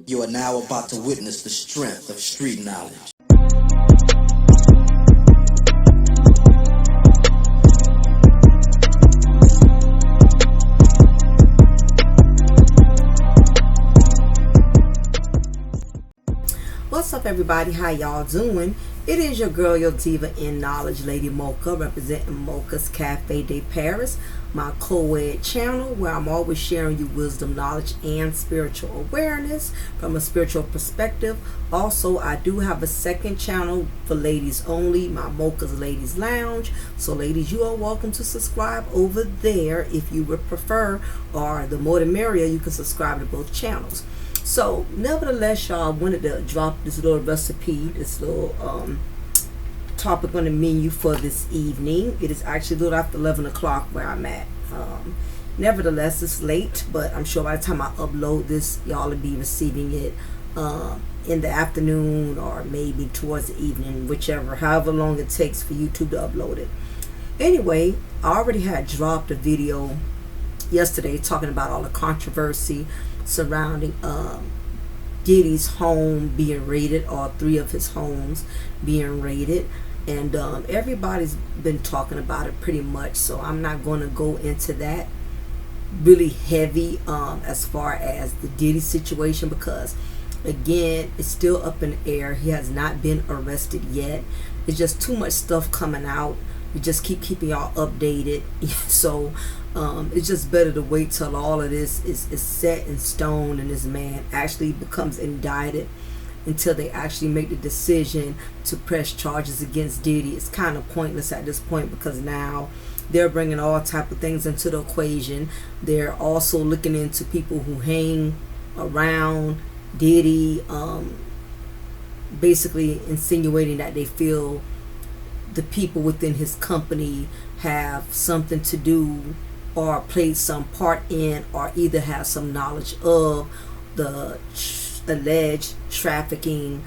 You are now about to witness the strength of street knowledge. What's up, everybody? How y'all doing? It is your girl, your diva in knowledge, Lady Mocha, representing Mocha's Cafe de Paris, my co-ed channel where I'm always sharing you wisdom, knowledge, and spiritual awareness from a spiritual perspective. Also, I do have a second channel for ladies only, my Mocha's Ladies Lounge. So ladies, you are welcome to subscribe over there if you would prefer, or the more the merrier. You can subscribe to both channels. So nevertheless, y'all, wanted to drop this little recipe, this little topic on the menu for this evening. It is actually a little after 11 o'clock where I'm at. Nevertheless, it's late, but I'm sure by the time I upload this, y'all will be receiving it in the afternoon or maybe towards the evening, however long it takes for YouTube to upload it. Anyway, I already had dropped a video yesterday talking about all the controversy surrounding Diddy's home being raided, or 3 of his homes being raided, and everybody's been talking about it pretty much, so I'm not going to go into that really heavy as far as the Diddy situation, because again, it's still up in the air. He has not been arrested yet. It's just too much stuff coming out. We just keeping y'all updated. So it's just better to wait till all of this is set in stone and this man actually becomes indicted, until they actually make the decision to press charges against Diddy. It's kind of pointless at this point, because now they're bringing all type of things into the equation. They're also looking into people who hang around Diddy, basically insinuating that they feel the people within his company have something to do or played some part in, or either have some knowledge of the alleged trafficking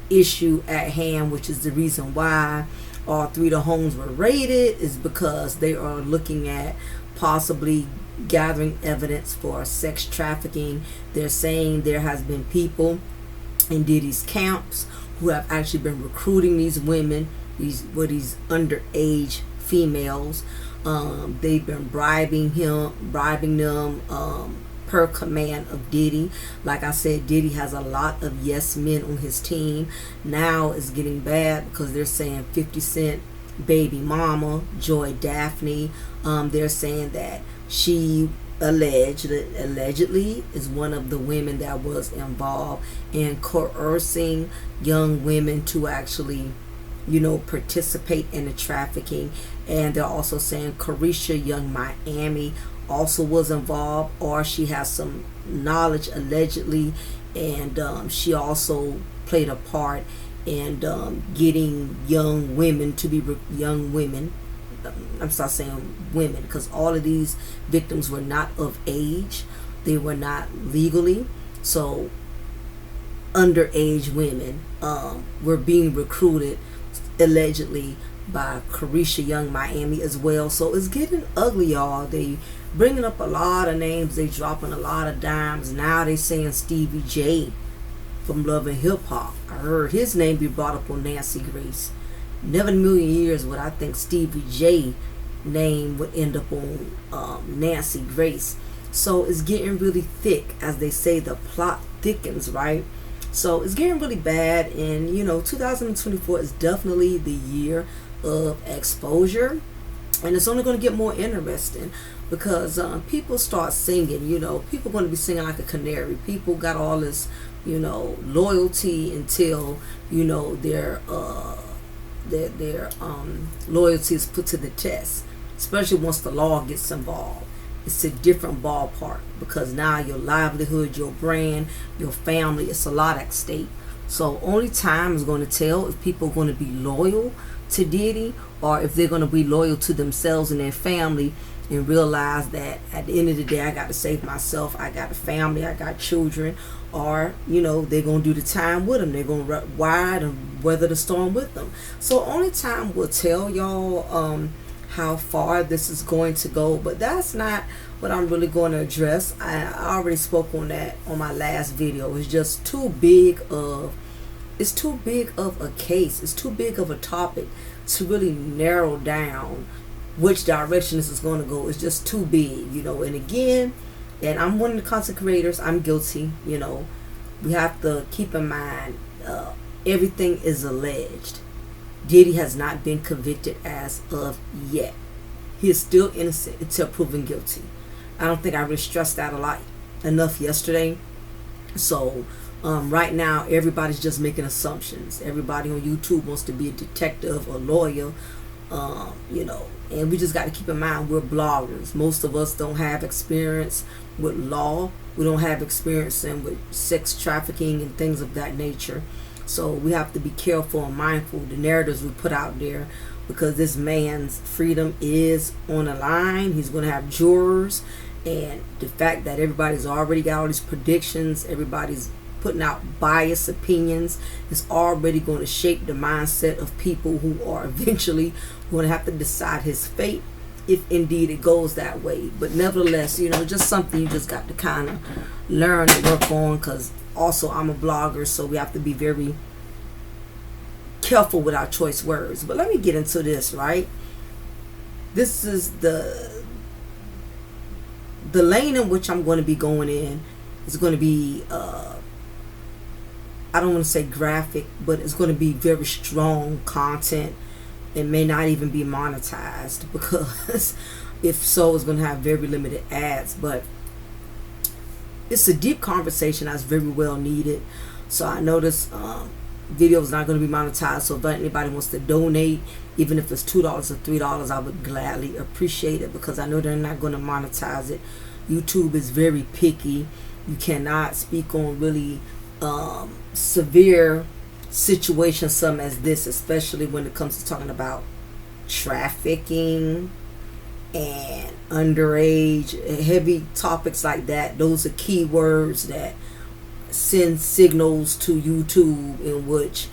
issue at hand, which is the reason why all 3 of the homes were raided, is because they are looking at possibly gathering evidence for sex trafficking. They're saying there has been people in Diddy's camps who have actually been recruiting these women, these underage females. They've been bribing them per command of Diddy. Like I said, Diddy has a lot of yes men on his team. Now it's getting bad because they're saying 50 Cent baby mama, Joy Daphne, they're saying that she allegedly is one of the women that was involved in coercing young women to actually, participate in the trafficking. And they're also saying Carisha Young Miami also was involved, or she has some knowledge allegedly, and she also played a part in getting young women to be young women. I'm start saying women, because all of these victims were not of age. They were not legally, so underage women were being recruited allegedly by Carisha Young Miami as well. So it's getting ugly, y'all. They bringing up a lot of names. They dropping a lot of dimes. Now they saying Stevie J from Love and Hip Hop. I heard his name be brought up on Nancy Grace. Never in a million years would I think Stevie J name would end up on Nancy Grace. So it's getting really thick. As they say, the plot thickens, right? So it's getting really bad, and 2024 is definitely the year of exposure, and it's only going to get more interesting, because people start singing. People going to be singing like a canary. People got all this loyalty until their loyalty is put to the test, especially once the law gets involved. It's a different ballpark, because now your livelihood, your brand, your family, it's a lot at stake. So only time is going to tell if people are going to be loyal to Diddy, or if they're going to be loyal to themselves and their family, and realize that at the end of the day, I got to save myself. I got a family, I got children, or they're going to do the time with them. They're going to ride and weather the storm with them. So only time will tell, y'all, how far this is going to go, but that's not what I'm really going to address. I already spoke on that on my last video. It's just too big of a case. It's too big of a topic to really narrow down which direction this is going to go. It's just too big, you know. And again, and I'm one of the content creators, I'm guilty, you know. We have to keep in mind, everything is alleged. Diddy has not been convicted as of yet. He is still innocent until proven guilty. I don't think I really stressed that a lot enough yesterday. So right now, everybody's just making assumptions. Everybody on YouTube wants to be a detective or lawyer, you know. And we just got to keep in mind, we're bloggers. Most of us don't have experience with law. We don't have experience with sex trafficking and things of that nature. So we have to be careful and mindful of the narratives we put out there, because this man's freedom is on the line. He's going to have jurors, and the fact that everybody's already got all these predictions, everybody's putting out biased opinions, is already going to shape the mindset of people who are eventually going to have to decide his fate, if indeed it goes that way. But nevertheless, you know, just something you just got to kind of learn and work on, because also I'm a blogger, so we have to be very careful with our choice words. But let me get into this, right? This is the lane in which I'm going to be going in. Is going to be I don't want to say graphic, but it's going to be very strong content. It may not even be monetized, because if so, it's going to have very limited ads. But it's a deep conversation that's very well needed. So I know this video is not going to be monetized. So if anybody wants to donate, even if it's $2 or $3, I would gladly appreciate it, because I know they're not going to monetize it. YouTube is very picky. You cannot speak on really severe situations, some as this, especially when it comes to talking about trafficking and underage, heavy topics like that. Those are key words that send signals to YouTube, in which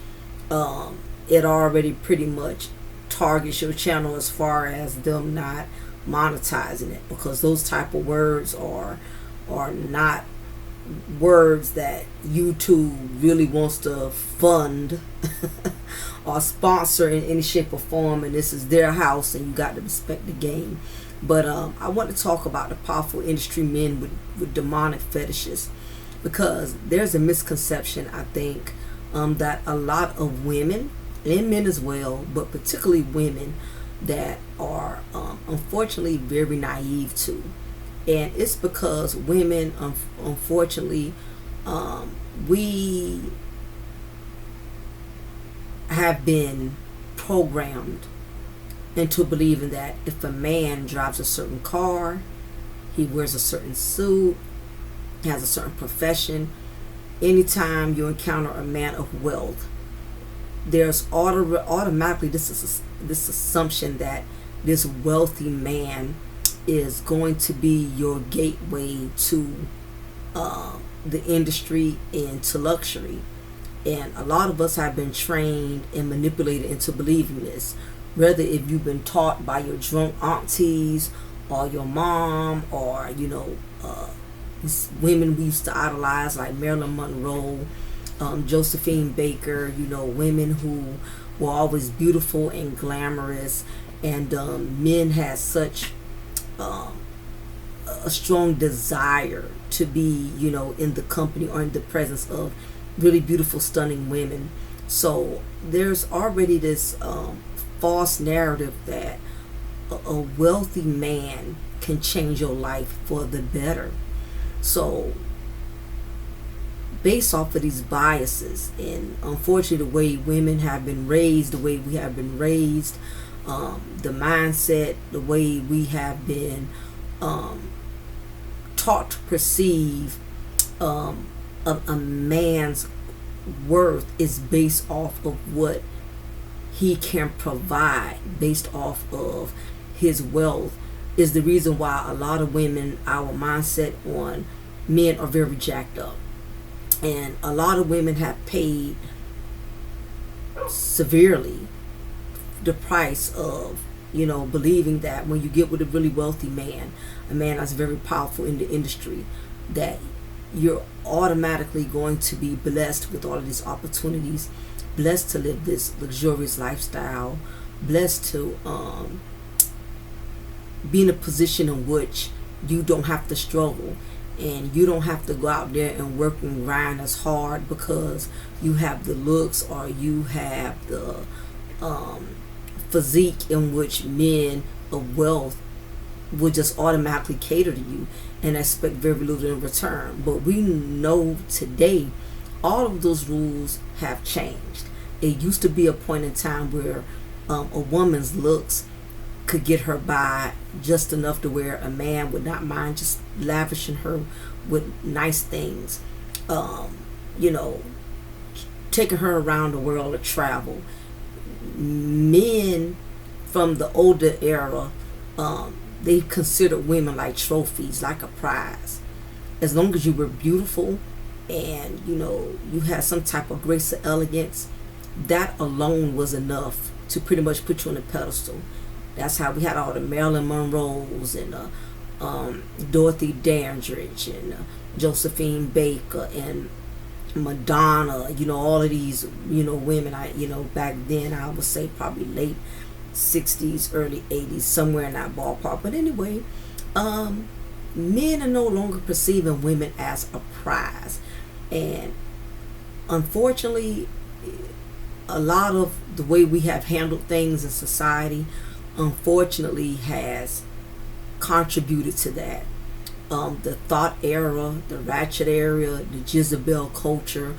it already pretty much targets your channel as far as them not monetizing it, because those type of words are not words that YouTube really wants to fund or sponsor in any shape or form. And this is their house, and you got to respect the game. But I want to talk about the powerful industry men with demonic fetishes, because there's a misconception, I think, that a lot of women and men as well, but particularly women, that are unfortunately very naive to. And it's because women, unfortunately, we have been programmed into believing that if a man drives a certain car, he wears a certain suit, has a certain profession, anytime you encounter a man of wealth, there's automatically this assumption that this wealthy man is going to be your gateway to the industry and to luxury. And a lot of us have been trained and manipulated into believing this, whether if you've been taught by your drunk aunties or your mom, or you know, these women we used to idolize like Marilyn Monroe, Josephine Baker, you know, women who were always beautiful and glamorous, and men had such a strong desire to be, you know, in the company or in the presence of really beautiful, stunning women. So there's already this false narrative that a wealthy man can change your life for the better. So based off of these biases, and unfortunately the way women have been raised, the way we have been raised, the mindset, the way we have been taught to perceive a man's worth is based off of what he can provide, based off of his wealth, is the reason why a lot of women, our mindset on men are very jacked up. And a lot of women have paid severely the price of believing that when you get with a really wealthy man, a man that's very powerful in the industry, that you're automatically going to be blessed with all of these opportunities, blessed to live this luxurious lifestyle, blessed to be in a position in which you don't have to struggle, and you don't have to go out there and work and grind as hard because you have the looks or you have the physique in which men of wealth will just automatically cater to you and expect very little in return. But we know today all of those rules have changed. It used to be a point in time where a woman's looks could get her by just enough to where a man would not mind just lavishing her with nice things, taking her around the world to travel. Men from the older era, they considered women like trophies, like a prize. As long as you were beautiful and you had some type of grace or elegance, that alone was enough to pretty much put you on a pedestal. That's how we had all the Marilyn Monroes and Dorothy Dandridge and Josephine Baker and Madonna. All of these women. Back then I would say probably late 60s, early 80s, somewhere in that ballpark. But anyway, men are no longer perceiving women as a prize, and unfortunately, a lot of the way we have handled things in society, unfortunately, has contributed to that. The thought era, the ratchet era, the Jezebel culture,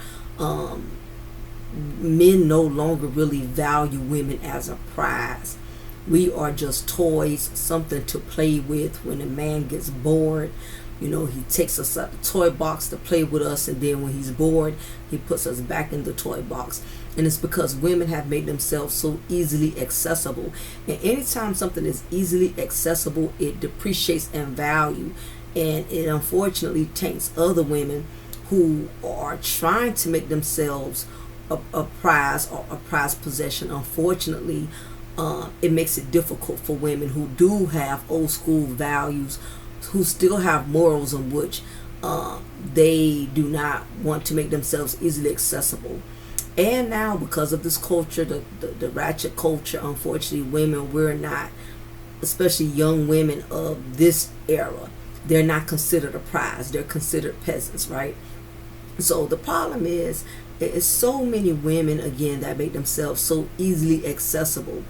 men no longer really value women as a prize. We are just toys, something to play with when a man gets bored. He takes us out the toy box to play with us, and then when he's bored, he puts us back in the toy box. And it's because women have made themselves so easily accessible. And anytime something is easily accessible, it depreciates in value. And it unfortunately taints other women who are trying to make themselves a prize or a prized possession. Unfortunately, it makes it difficult for women who do have old school values, who still have morals in which they do not want to make themselves easily accessible. And now, because of this culture, the ratchet culture, unfortunately, we're not, especially young women of this era, they're not considered a prize. They're considered peasants, right? So the problem is so many women, again, that make themselves so easily accessible,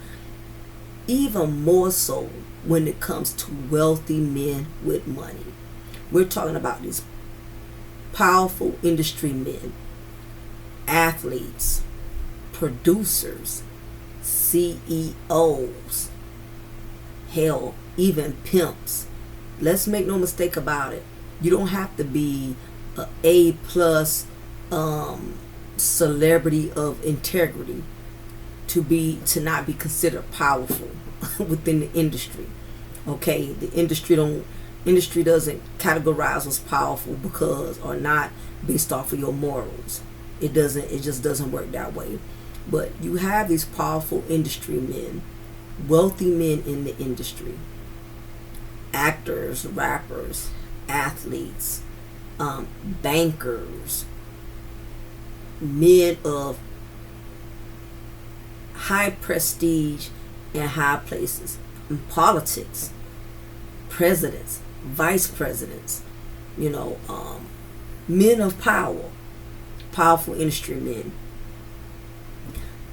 even more so when it comes to wealthy men with money. We're talking about these powerful industry men, athletes, producers, CEOs, hell, even pimps. Let's make no mistake about it. You don't have to be a A+ celebrity of integrity to not be considered powerful within the industry. Okay, the industry doesn't categorize what's powerful because or not based off of your morals. It just doesn't work that way. But you have these powerful industry men, wealthy men in the industry, actors, rappers, athletes, bankers, men of high prestige and high places in politics, presidents, vice presidents, men of power, powerful industry men.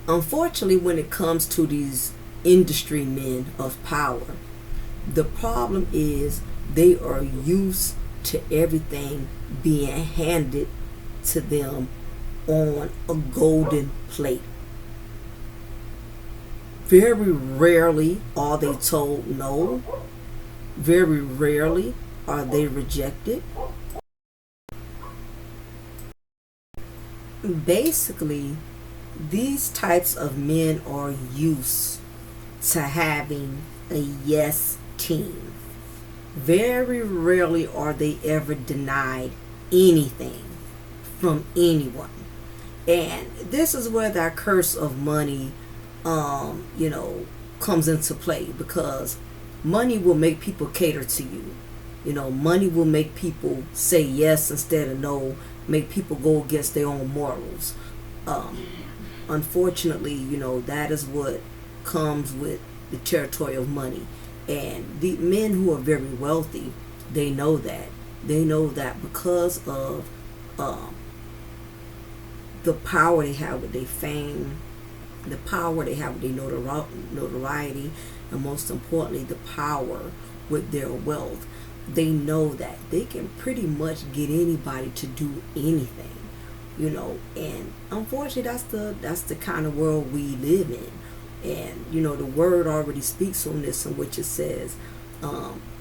Unfortunately, when it comes to these industry men of power, the problem is they are used to everything being handed to them on a golden plate. Very rarely are they told no. Very rarely are they rejected. Basically, these types of men are used to having a yes team. Very rarely are they ever denied anything from anyone. And this is where that curse of money comes into play, because money will make people cater to you. You know, money will make people say yes instead of no, make people go against their own morals. Unfortunately, you know, that is what comes with the territory of money. And the men who are very wealthy, they know that. They know that because of the power they have with their fame, the power they have with their notoriety, and most importantly, the power with their wealth. They know that they can pretty much get anybody to do anything, you know. And unfortunately, that's the kind of world we live in. And you know, the word already speaks on this, in which it says,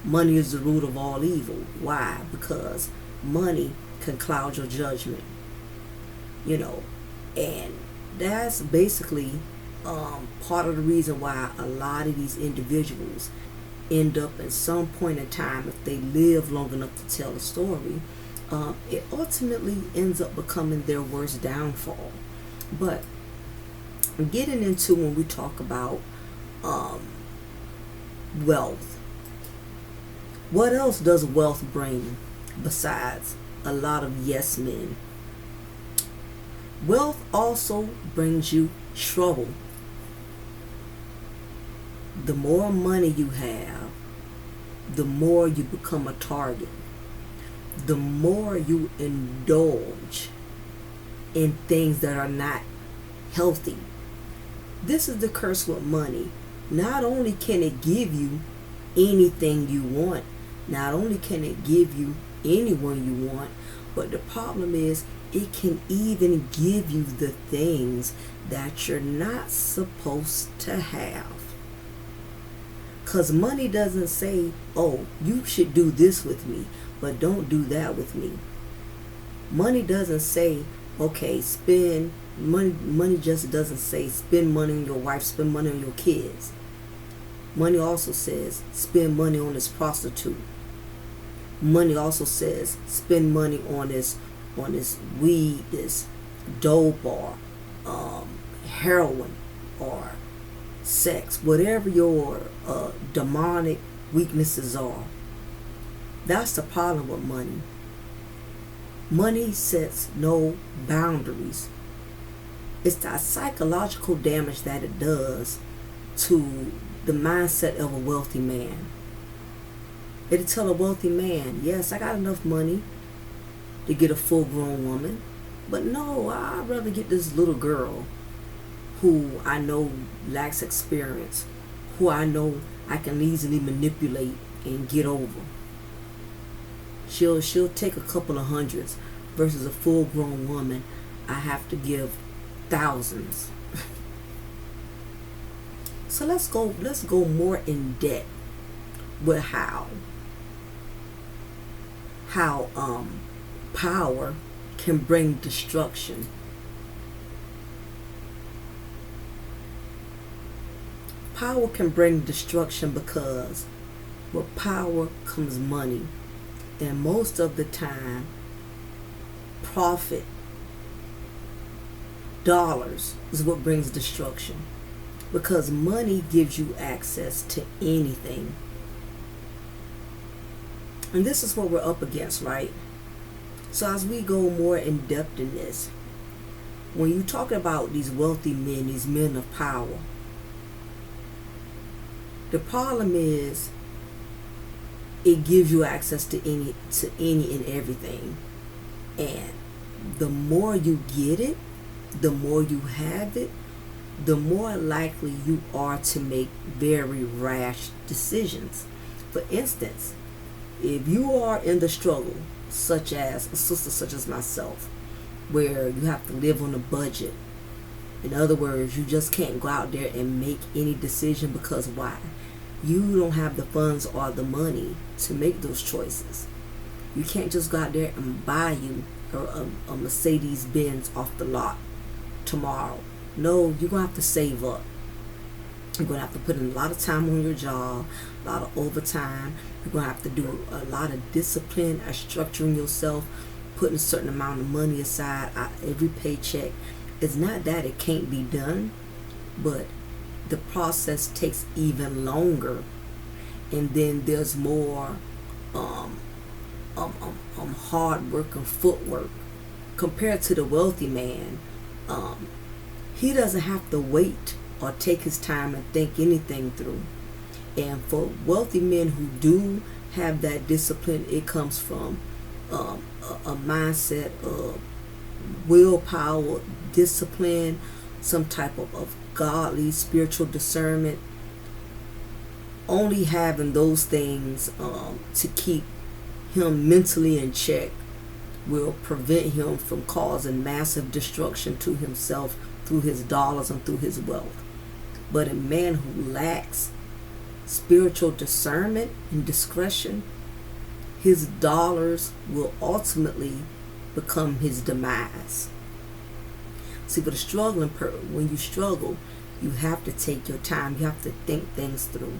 money is the root of all evil. Why? Because money can cloud your judgment, you know. And that's basically part of the reason why a lot of these individuals end up at some point in time, if they live long enough to tell the story, it ultimately ends up becoming their worst downfall. But getting into, when we talk about wealth, what else does wealth bring besides a lot of yes men? Wealth also brings you trouble. The more money you have, the more you become a target. The more you indulge in things that are not healthy. This is the curse with money. Not only can it give you anything you want, not only can it give you anyone you want, but the problem is it can even give you the things that you're not supposed to have. Because money doesn't say, oh, you should do this with me, but don't do that with me. Money doesn't say, okay, spend money. Money just doesn't say spend money on your wife, spend money on your kids. Money also says spend money on this prostitute. Money also says spend money on this weed, this dope, or heroin, or sex, whatever your demonic weaknesses are. That's the problem with money. Money sets no boundaries. It's that psychological damage that it does to the mindset of a wealthy man. It'll tell a wealthy man, yes, I got enough money to get a full-grown woman, but no, I'd rather get this little girl who I know lacks experience, who I know I can easily manipulate and get over. She'll take a couple of hundreds, versus a full-grown woman I have to give thousands. So let's go more in depth with how power can bring destruction. Power can bring destruction because with power comes money. And most of the time, profit, dollars, is what brings destruction. Because money gives you access to anything. And this is what we're up against, right? So as we go more in depth in this, when you talk about these wealthy men, these men of power, the problem is it gives you access to any and everything. And the more you get it, the more you have it, the more likely you are to make very rash decisions. For instance, if you are in the struggle, such as a sister such as myself, where you have to live on a budget, in other words, you just can't go out there and make any decision, because why? You don't have the funds or the money to make those choices. You can't just go out there and buy you a Mercedes Benz off the lot tomorrow. No, you're going to have to save up. You're going to have to put in a lot of time on your job, a lot of overtime. You're going to have to do a lot of discipline or structuring yourself, putting a certain amount of money aside every paycheck. It's not that it can't be done, but the process takes even longer, and then there's more hard work and footwork compared to the wealthy man. He doesn't have to wait or take his time and think anything through. And for wealthy men who do have that discipline, it comes from a mindset of willpower, discipline, some type of godly spiritual discernment. Only having those things to keep him mentally in check will prevent him from causing massive destruction to himself through his dollars and through his wealth. But a man who lacks spiritual discernment and discretion, his dollars will ultimately become his demise. See, for the struggling person, when you struggle, you have to take your time. You have to think things through,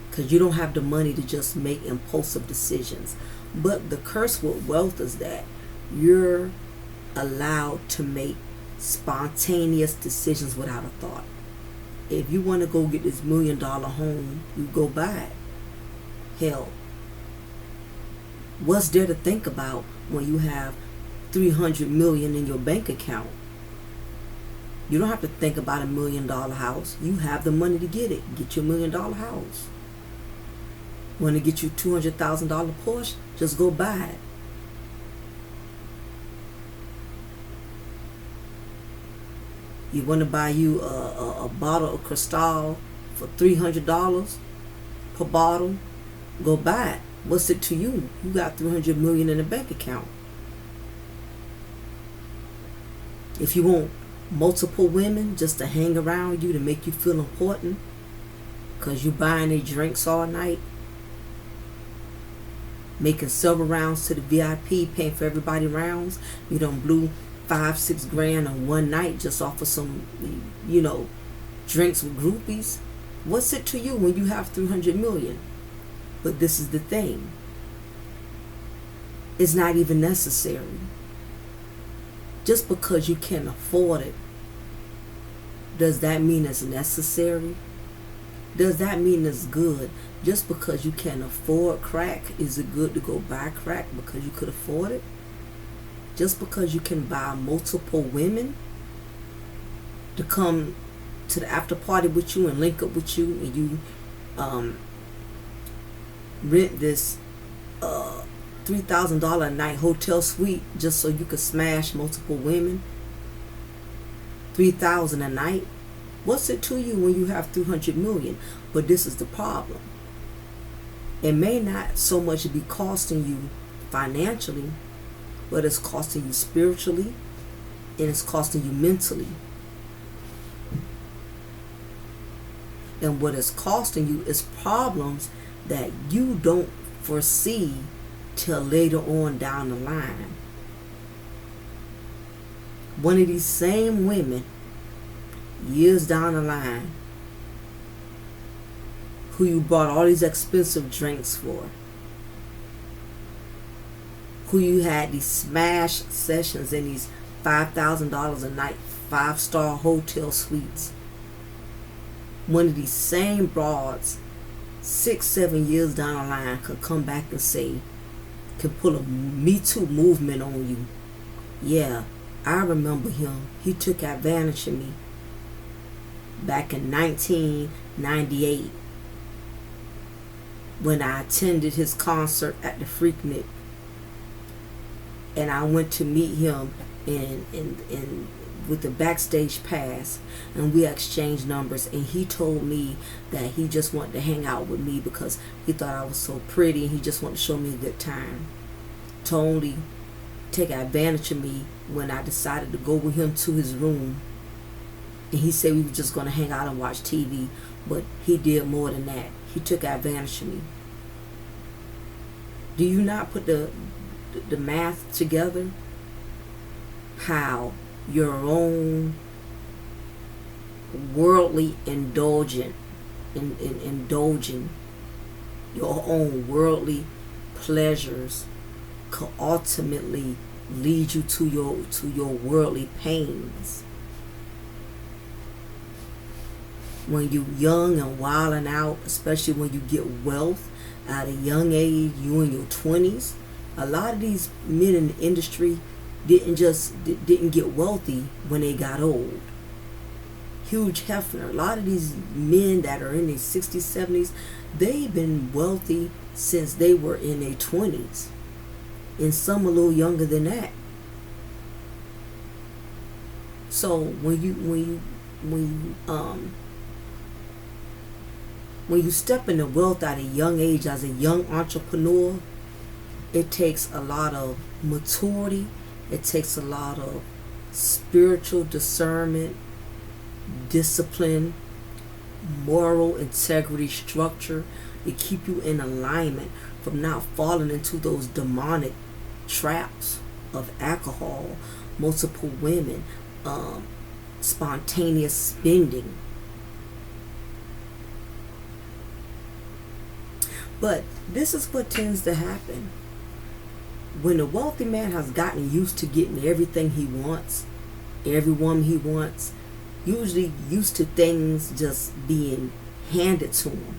because you don't have the money to just make impulsive decisions. But the curse with wealth is that you're allowed to make spontaneous decisions without a thought. If you want to go get this $1 million home, you go buy it. Hell, what's there to think about when you have $300 million in your bank account? You don't have to think about $1 million house. You have the money to get it. Get your $1 million house. Want to get you $200,000 Porsche? Just go buy it. You want to buy you a bottle of Cristal for $300 per bottle? Go buy it. What's it to you? You got $300 million in a bank account. If you want multiple women just to hang around you to make you feel important, because you buying their drinks all night, making several rounds to the VIP, paying for everybody rounds, you done blew $5-6 grand on one night just off of some, drinks with groupies. What's it to you when you have $300 million? But this is the thing. It's not even necessary. Just because you can afford it, does that mean it's necessary? Does that mean it's good? Just because you can afford crack, is it good to go buy crack because you could afford it? Just because you can buy multiple women to come to the after party with you and link up with you, and you rent this $3,000 a night hotel suite just so you could smash multiple women, $3,000 a night. What's it to you when you have $300 million? But this is the problem. It may not so much be costing you financially, but it's costing you spiritually, and it's costing you mentally. And what it's costing you is problems that you don't foresee till later on down the line. One of these same women, years down the line, who you bought all these expensive drinks for, who you had these smash sessions in these $5,000 a night 5-star hotel suites. One of these same broads 6-7 years down the line could come back and say, can pull a Me Too movement on you. Yeah, I remember him. He took advantage of me back in 1998 when I attended his concert at the Freaknik. And I went to meet him in with the backstage pass, and we exchanged numbers, and he told me that he just wanted to hang out with me because he thought I was so pretty, and he just wanted to show me a good time. To only take advantage of me when I decided to go with him to his room, and he said we were just going to hang out and watch TV, but he did more than that. He took advantage of me. Do you not put the math together? How your own worldly indulging your own worldly pleasures could ultimately lead you to your worldly pains. When you young and wilding out, especially when you get wealth at a young age, you in your 20s, a lot of these men in the industry didn't get wealthy when they got old. Hugh Hefner, a lot of these men that are in their 60s, 70s, they've been wealthy since they were in their 20s, and some a little younger than that. So when you step into wealth at a young age as a young entrepreneur, it takes a lot of maturity. It takes a lot of spiritual discernment, discipline, moral integrity, structure to keep you in alignment from not falling into those demonic traps of alcohol, multiple women, spontaneous spending. But this is what tends to happen. When a wealthy man has gotten used to getting everything he wants, every woman he wants, usually used to things just being handed to him,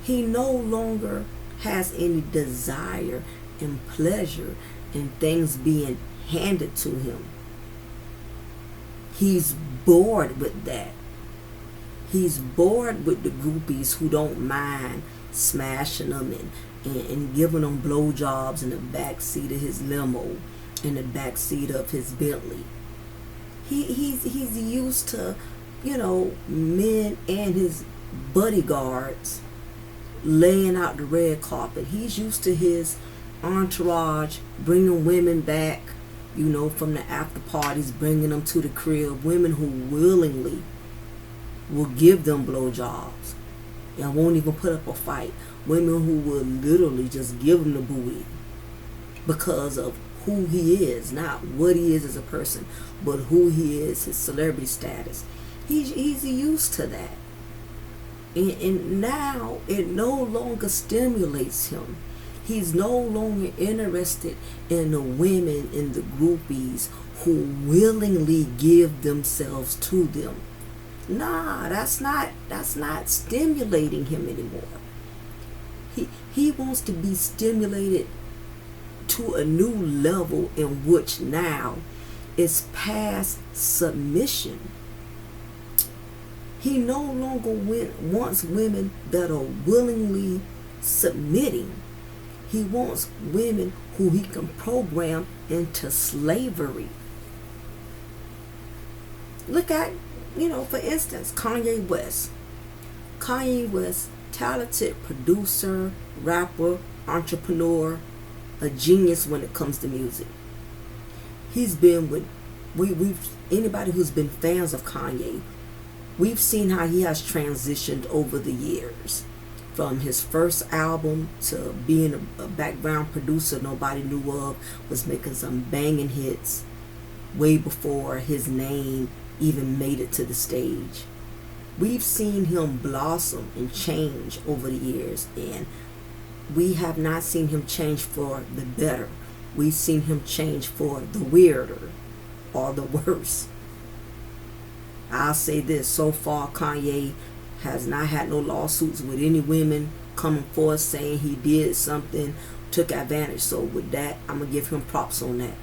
he no longer has any desire and pleasure in things being handed to him. He's bored with that. He's bored with the groupies who don't mind smashing them and giving them blowjobs in the back seat of his limo, in the back seat of his Bentley. He's used to, men and his bodyguards laying out the red carpet. He's used to his entourage bringing women back, from the after parties, bringing them to the crib. Women who willingly will give them blowjobs and won't even put up a fight. Women who will literally just give him the booty because of who he is, not what he is as a person, but who he is, his celebrity status. He's used to that. And now it no longer stimulates him. He's no longer interested in the women and the groupies who willingly give themselves to them. Nah, that's not stimulating him anymore. He wants to be stimulated to a new level in which now is past submission. He no longer wants women that are willingly submitting. He wants women who he can program into slavery. Look at, for instance, Kanye West. Kanye West, talented producer, rapper, entrepreneur, a genius when it comes to music. He's been with, anybody who's been fans of Kanye, we've seen how he has transitioned over the years. From his first album to being a background producer nobody knew of, was making some banging hits way before his name even made it to the stage. We've seen him blossom and change over the years, and we have not seen him change for the better. We've seen him change for the weirder or the worse. I'll say this, so far Kanye has not had no lawsuits with any women coming forth saying he did something, took advantage. So with that, I'm going to give him props on that.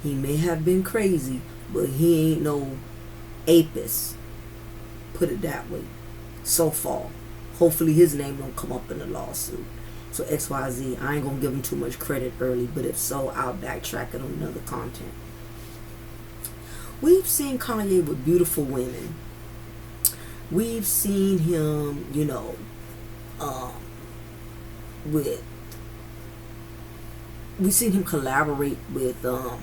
He may have been crazy, but he ain't no apis. Put it that way. So far. Hopefully his name don't come up in a lawsuit. So XYZ, I ain't going to give him too much credit early, but if so, I'll backtrack it on another content. We've seen Kanye with beautiful women. We've seen him, we've seen him collaborate with a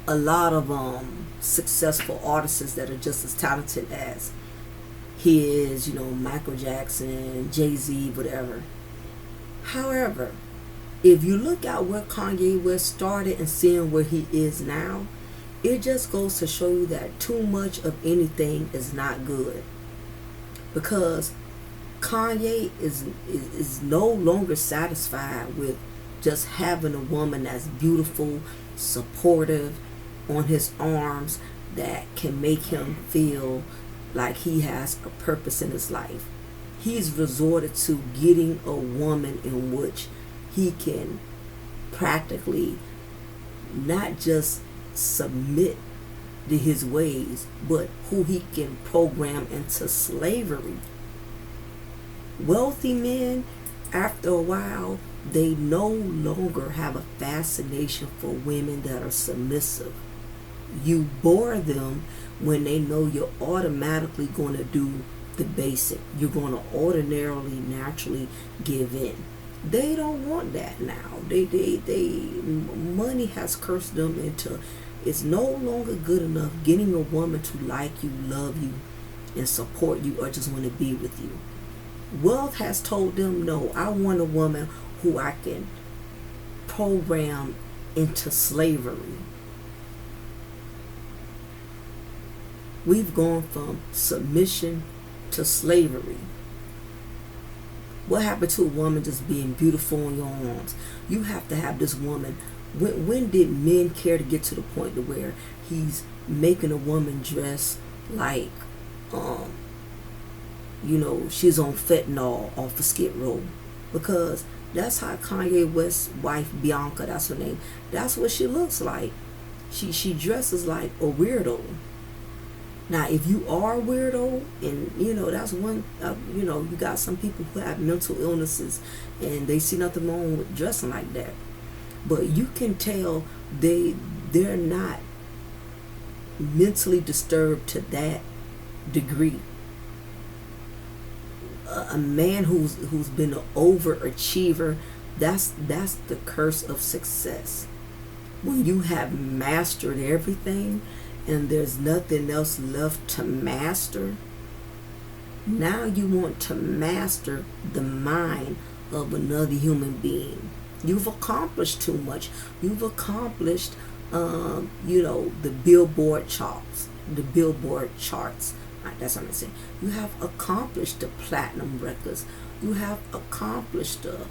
lot of successful artists that are just as talented as he is, Michael Jackson, Jay-Z, whatever. However, if you look at where Kanye West started and seeing where he is now, it just goes to show you that too much of anything is not good. Because Kanye is no longer satisfied with just having a woman that's beautiful, supportive, on his arms, that can make him feel like he has a purpose in his life. He's resorted to getting a woman in which he can practically not just submit to his ways, but who he can program into slavery. Wealthy men, after a while, they no longer have a fascination for women that are submissive. You bore them when they know you're automatically going to do the basic. You're going to ordinarily, naturally give in. They don't want that now. Money has cursed them into, it's no longer good enough getting a woman to like you, love you, and support you, or just want to be with you. Wealth has told them, no, I want a woman who I can program into slavery. We've gone from submission to slavery. What happened to a woman just being beautiful in your arms? You have to have this woman. When did men care to get to the point to where he's making a woman dress like, she's on fentanyl off a Skid Row? Because that's how Kanye West's wife, Bianca, that's her name, that's what she looks like. She dresses like a weirdo. Now, if you are a weirdo, and that's one, you got some people who have mental illnesses and they see nothing wrong with dressing like that. But you can tell they're not mentally disturbed to that degree. A man who's been an overachiever, that's the curse of success. When you have mastered everything and there's nothing else left to master, now you want to master the mind of another human being. You've accomplished too much. You've accomplished the Billboard charts. That's what I'm saying. You have accomplished the platinum records. You have accomplished the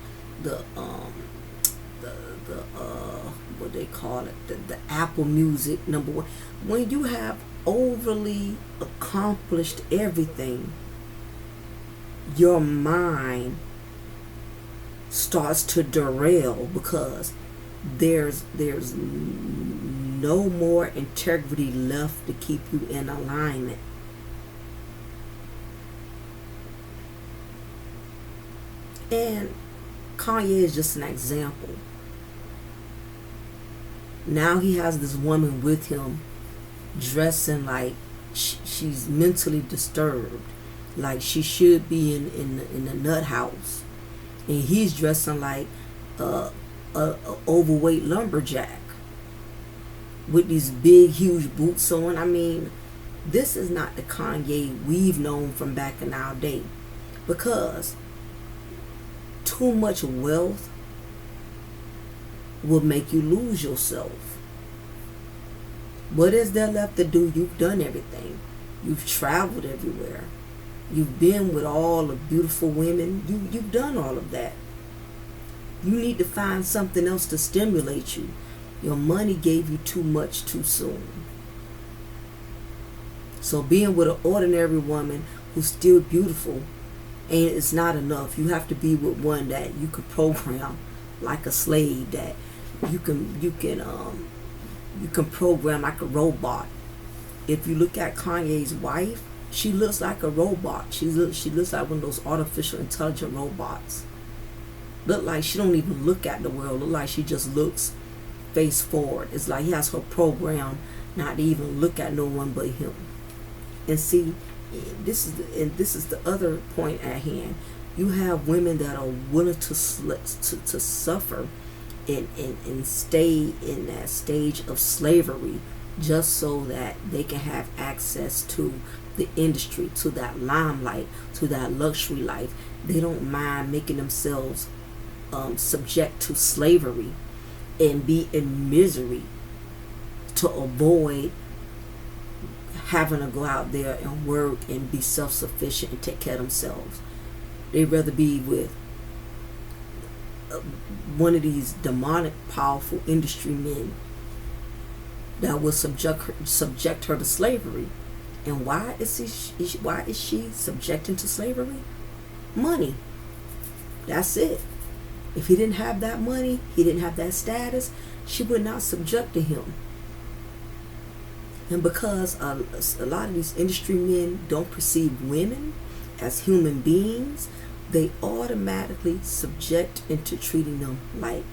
what they call it, the Apple Music #1. When you have overly accomplished everything, your mind starts to derail because there's no more integrity left to keep you in alignment. And Kanye is just an example. Now he has this woman with him dressing like she's mentally disturbed, like she should be in the nut house, and he's dressing like a overweight lumberjack with these big huge boots on. I mean, this is not the Kanye we've known from back in our day, because too much wealth will make you lose yourself. What is there left to do? You've done everything. You've traveled everywhere. You've been with all the beautiful women. You've done all of that. You need to find something else to stimulate you. Your money gave you too much too soon. So being with an ordinary woman who's still beautiful, and it's not enough. You have to be with one that you can program like a slave, that you can program like a robot. If you look at Kanye's wife, she looks like a robot. She looks like one of those artificial intelligent robots. Look like she don't even look at the world. Look like she just looks face forward. It's like he has her program not to even look at no one but him. And see, this is the other point at hand. You have women that are willing to suffer and stay in that stage of slavery just so that they can have access to the industry, to that limelight, to that luxury life. They don't mind making themselves subject to slavery and be in misery to avoid having to go out there and work and be self-sufficient and take care of themselves. They'd rather be with one of these demonic, powerful industry men that will subject her to slavery. And why is she subjecting to slavery? Money. That's it. If he didn't have that money, he didn't have that status, she would not subject to him. And because a lot of these industry men don't perceive women as human beings, they automatically subject into treating them like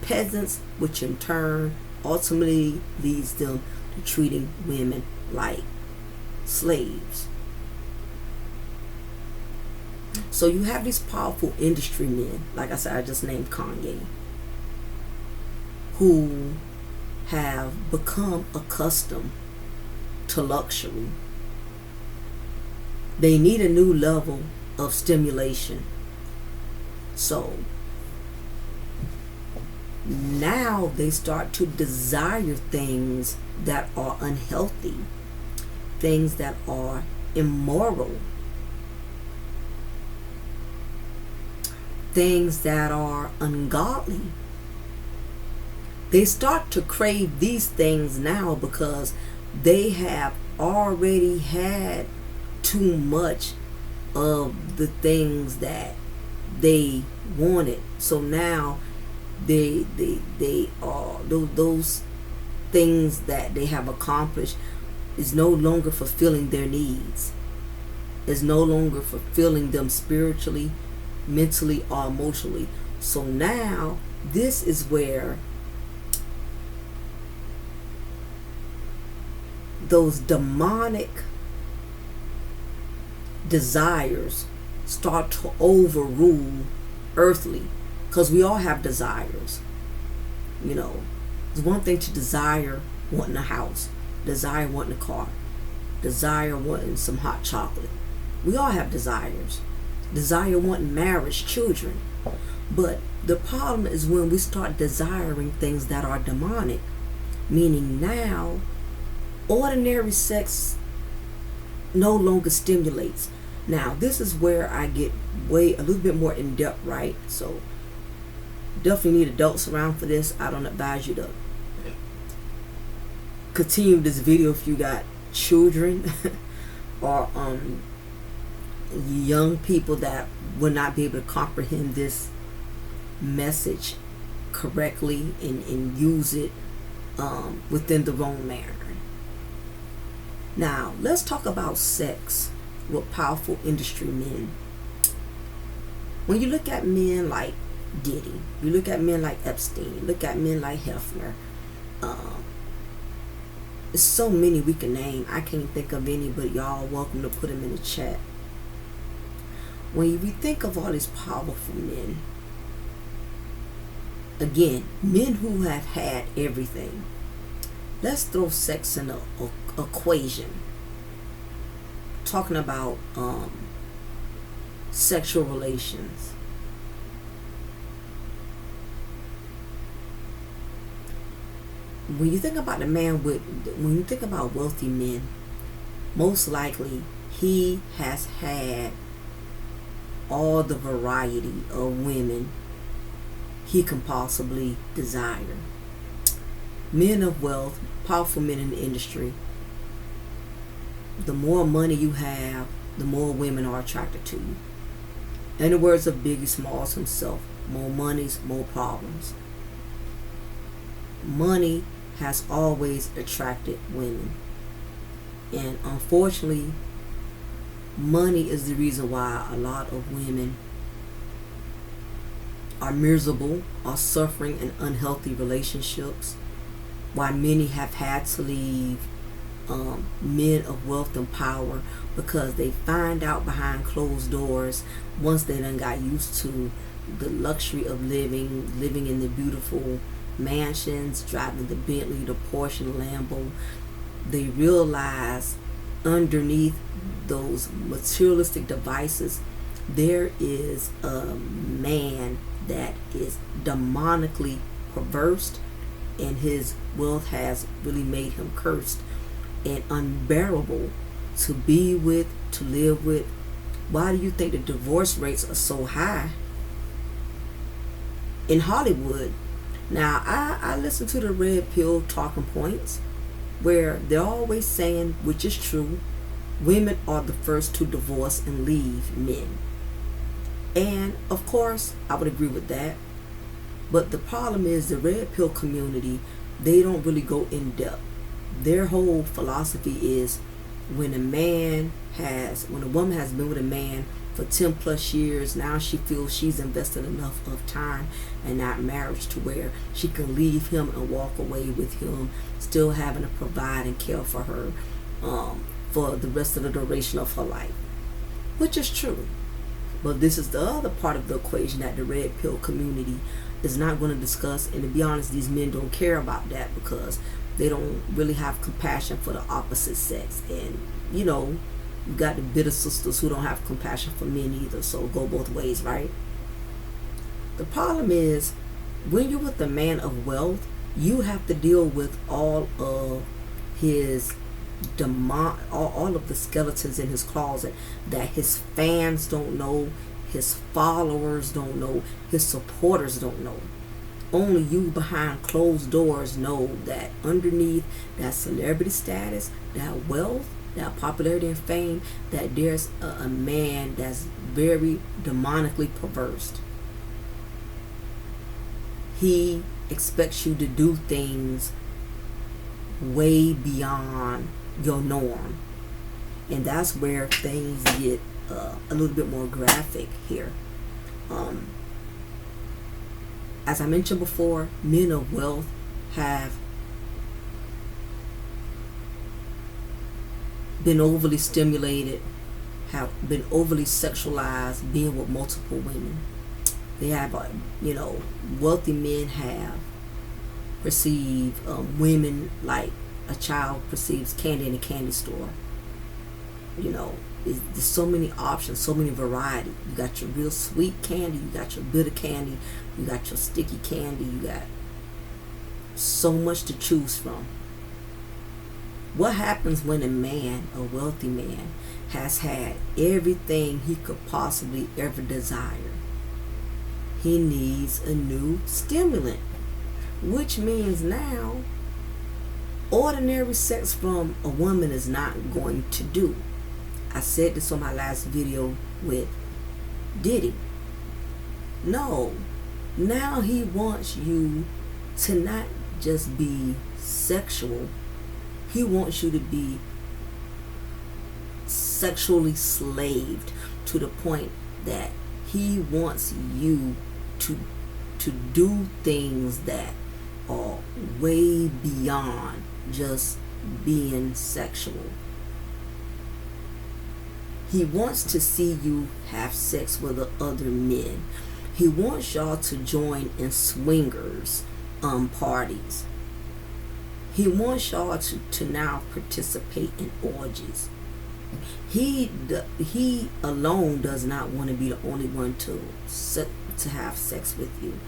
peasants, which in turn ultimately leads them to treating women like slaves. So you have these powerful industry men, like I said, I just named Kanye, who have become accustomed to luxury. They need a new level of stimulation. So now they start to desire things that are unhealthy, things that are immoral, things that are ungodly. They start to crave these things now because they have already had too much of the things that they wanted. So now they are those things that they have accomplished is no longer fulfilling their needs. Is no longer fulfilling them spiritually, mentally, or emotionally. So now this is where those demonic desires start to overrule earthly, because we all have desires. You know, it's one thing to desire wanting a house, desire wanting a car, desire wanting some hot chocolate. We all have desires. Desire wanting marriage, children. But the problem is when we start desiring things that are demonic, meaning now ordinary sex no longer stimulates. Now this is where I get a little bit more in depth, right? So definitely need adults around for this. I don't advise you to continue this video if you got children or young people that will not be able to comprehend this message correctly and use it within the wrong manner. Now let's talk about sex with powerful industry men. When you look at men like Diddy, you look at men like Epstein, you look at men like Hefner, there's so many we can name. I can't think of any, but y'all welcome to put them in the chat. When we think of all these powerful men, again, men who have had everything, let's throw sex in the equation. Talking about sexual relations. When you think about when you think about wealthy men, most likely he has had all the variety of women he can possibly desire. Men of wealth, powerful men in the industry, the more money you have, the more women are attracted to you. In the words of Biggie Smalls himself, more money's more problems. Money has always attracted women. And unfortunately, money is the reason why a lot of women are miserable, are suffering in unhealthy relationships, why many have had to leave men of wealth and power, because they find out behind closed doors, once they done got used to the luxury of living in the beautiful mansions, driving the Bentley, the Porsche, and Lambo, they realize underneath those materialistic devices there is a man that is demonically perverse, and his wealth has really made him cursed and unbearable to be with, to live with. Why do you think the divorce rates are so high in Hollywood? Now, I listen to the red pill talking points, where they're always saying, which is true, women are the first to divorce and leave men. And of course, I would agree with that. But the problem is the red pill community, they don't really go in depth. Their whole philosophy is when a woman has been with a man for 10 plus years, now she feels she's invested enough of time and not marriage to where she can leave him and walk away with him, still having to provide and care for her for the rest of the duration of her life, which is true. But this is the other part of the equation that the red pill community is not going to discuss. And to be honest, these men don't care about that because they don't really have compassion for the opposite sex. And you know, you got the bitter sisters who don't have compassion for men either, so go both ways, right? The problem is when you're with a man of wealth, you have to deal with all of his all of the skeletons in his closet that his fans don't know, his followers don't know, his supporters don't know. Only you behind closed doors know that underneath that celebrity status, that wealth, that popularity and fame, that there's a man that's very demonically perverse. He expects you to do things way beyond your norm. And that's where things get a little bit more graphic here. As I mentioned before, men of wealth have been overly stimulated, have been overly sexualized, being with multiple women. They have, wealthy men have perceived women like a child perceives candy in a candy store. There's so many options, so many variety. You got your real sweet candy, you got your bitter candy, you got your sticky candy, you got so much to choose from. What happens when a wealthy man, has had everything he could possibly ever desire? He needs a new stimulant, which means now ordinary sex from a woman is not going to do. I said this on my last video with Diddy. No, now he wants you to not just be sexual. He wants you to be sexually slaved to the point that he wants you to do things that are way beyond just being sexual. He wants to see you have sex with other men. He wants y'all to join in swingers parties. He wants y'all to now participate in orgies. He alone does not want to be the only one to have sex with you.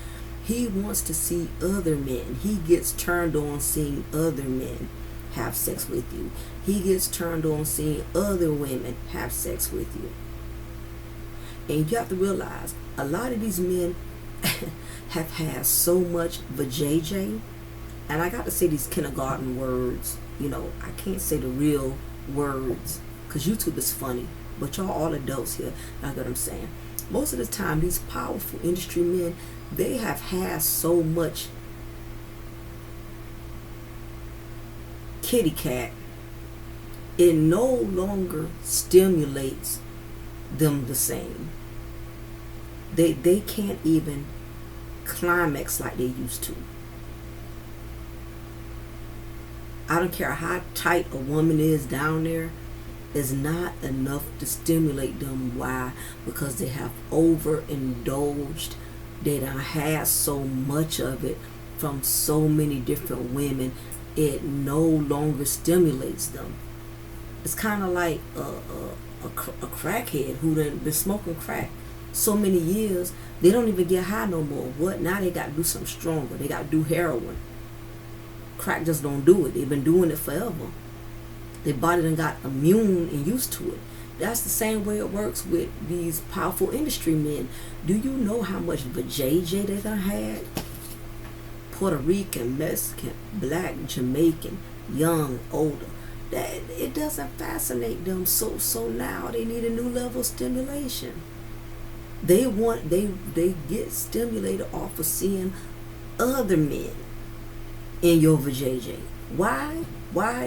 He wants to see other men. He gets turned on seeing other men have sex with you. He gets turned on seeing other women have sex with you. And you have to realize a lot of these men have had so much vajayjay, and I got to say these kindergarten words. I can't say the real words because YouTube is funny, but y'all all adults here. That's what I'm saying. Most of the time, these powerful industry men, they have had so much kitty cat, it no longer stimulates them the same. They can't even climax like they used to. I don't care how tight a woman is down there, is not enough to stimulate them. Why? Because they have overindulged. They done had so much of it from so many different women. It no longer stimulates them. It's kind of like a crackhead who done been smoking crack so many years. They don't even get high no more. What? Now they got to do something stronger. They got to do heroin. Crack just don't do it. They've been doing it forever. Their body done got immune and used to it. That's the same way it works with these powerful industry men. Do you know how much vajayjay they done had? Puerto Rican, Mexican, black, Jamaican, young, older. That it doesn't fascinate them. So now they need a new level of stimulation. They get stimulated off of seeing other men in your vajayjay. Why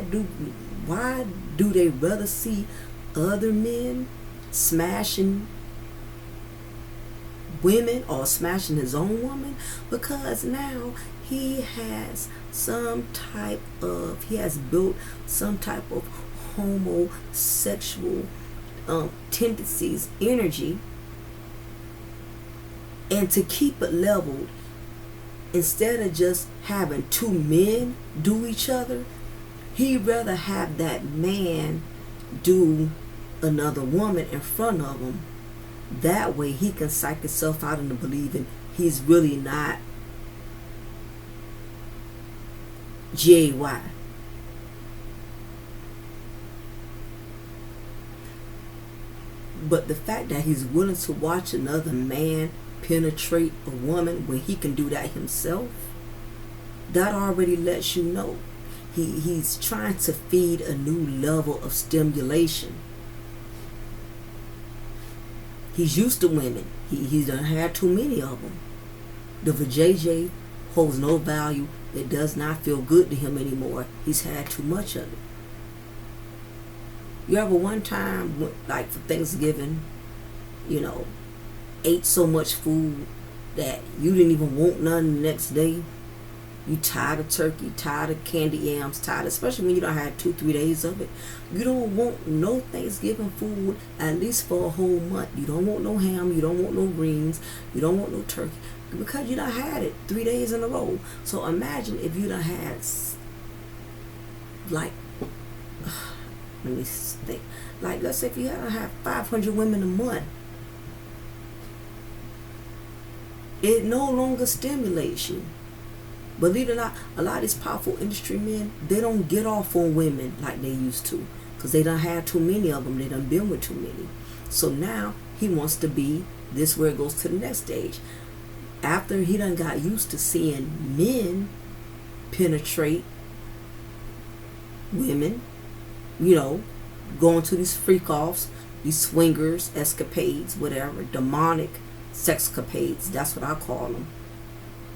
do they rather see other men smashing women or smashing his own woman? Because now he has built some type of homosexual tendencies, energy, and to keep it leveled, instead of just having two men do each other, he'd rather have that man do another woman in front of him. That way he can psych himself out into believing he's really not GAY. But the fact that he's willing to watch another man penetrate a woman when he can do that himself, that already lets you know he's trying to feed a new level of stimulation. He's used to women. He done had too many of them. The vajayjay holds no value. It does not feel good to him anymore. He's had too much of it. You ever one time, like for Thanksgiving, ate so much food that you didn't even want none the next day? You tired of turkey, tired of candy yams, especially when you don't have 2-3 days of it. You don't want no Thanksgiving food at least for a whole month. You don't want no ham, you don't want no greens, you don't want no turkey, because you done had it 3 days in a row. So imagine if you done had, like, let me think, like, let's say if you had 500 women a month, it no longer stimulates you. Believe it or not, a lot of these powerful industry men, they don't get off on women like they used to, because they done had too many of them. They done been with too many. So now he wants to be, this where it goes to the next stage. After he done got used to seeing men penetrate women, going to these freak-offs, these swingers, escapades, whatever, demonic sexcapades, that's what I call them.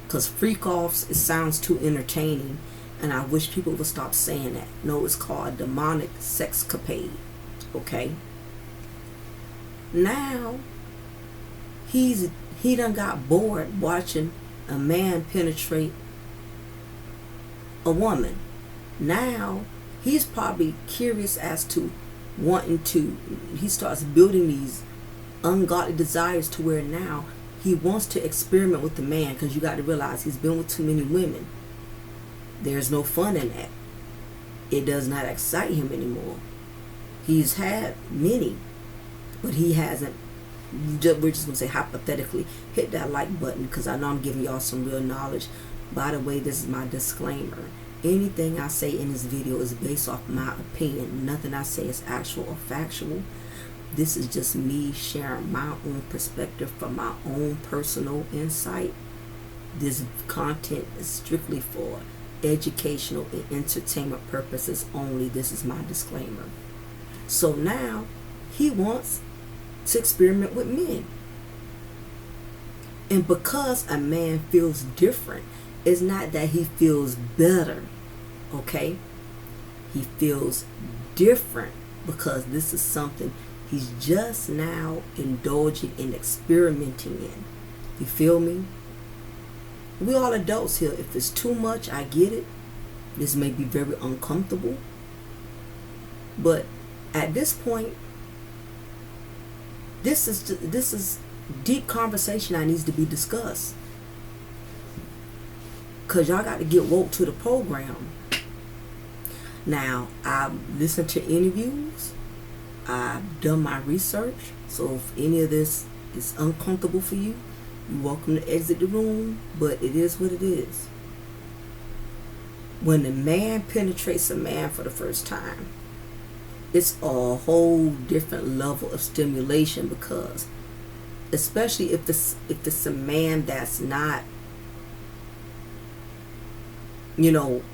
Because freak-offs, it sounds too entertaining, and I wish people would stop saying that. No, it's called demonic sexcapade. Okay? Now, he done got bored watching a man penetrate a woman. Now, he's probably curious as to he starts building these ungodly desires to where now he wants to experiment with the man, because you got to realize he's been with too many women. There's no fun in that. It does not excite him anymore. He's had many, but he hasn't, we're just going to say hypothetically, hit that like button, because I know I'm giving y'all some real knowledge. By the way, this is my disclaimer. Anything I say in this video is based off my opinion. Nothing I say is actual or factual. This is just me sharing my own perspective from my own personal insight. This content is strictly for educational and entertainment purposes only. This is my disclaimer. So now he wants to experiment with men. And because a man feels different, it's not that he feels better, okay? He feels different because this is something he's just now indulging and experimenting in. You feel me? We all adults here. If it's too much, I get it. This may be very uncomfortable. But at this point, this is deep conversation that needs to be discussed. Because y'all got to get woke to the program. Now, I've listened to interviews. I've done my research. So if any of this is uncomfortable for you, you're welcome to exit the room. But it is what it is. When a man penetrates a man for the first time, it's a whole different level of stimulation, because especially if it's a man that's not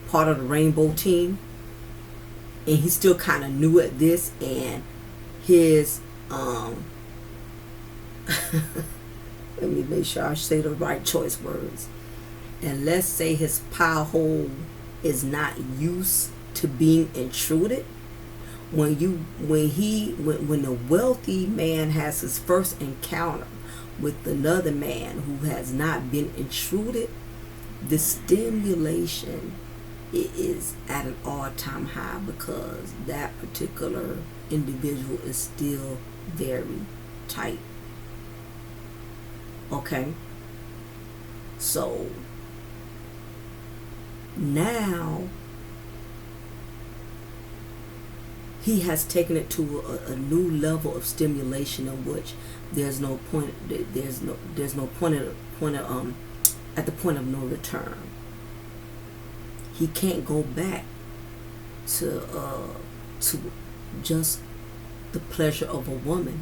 part of the rainbow team, and he's still kind of new at this, and his let me make sure I say the right choice words. And let's say his pie hole is not used to being intruded. When the wealthy man has his first encounter with another man who has not been intruded, the stimulation is at an all-time high because that particular individual is still very tight. Okay, so now he has taken it to a new level of stimulation in which there's no point at the point of no return. He can't go back to just the pleasure of a woman.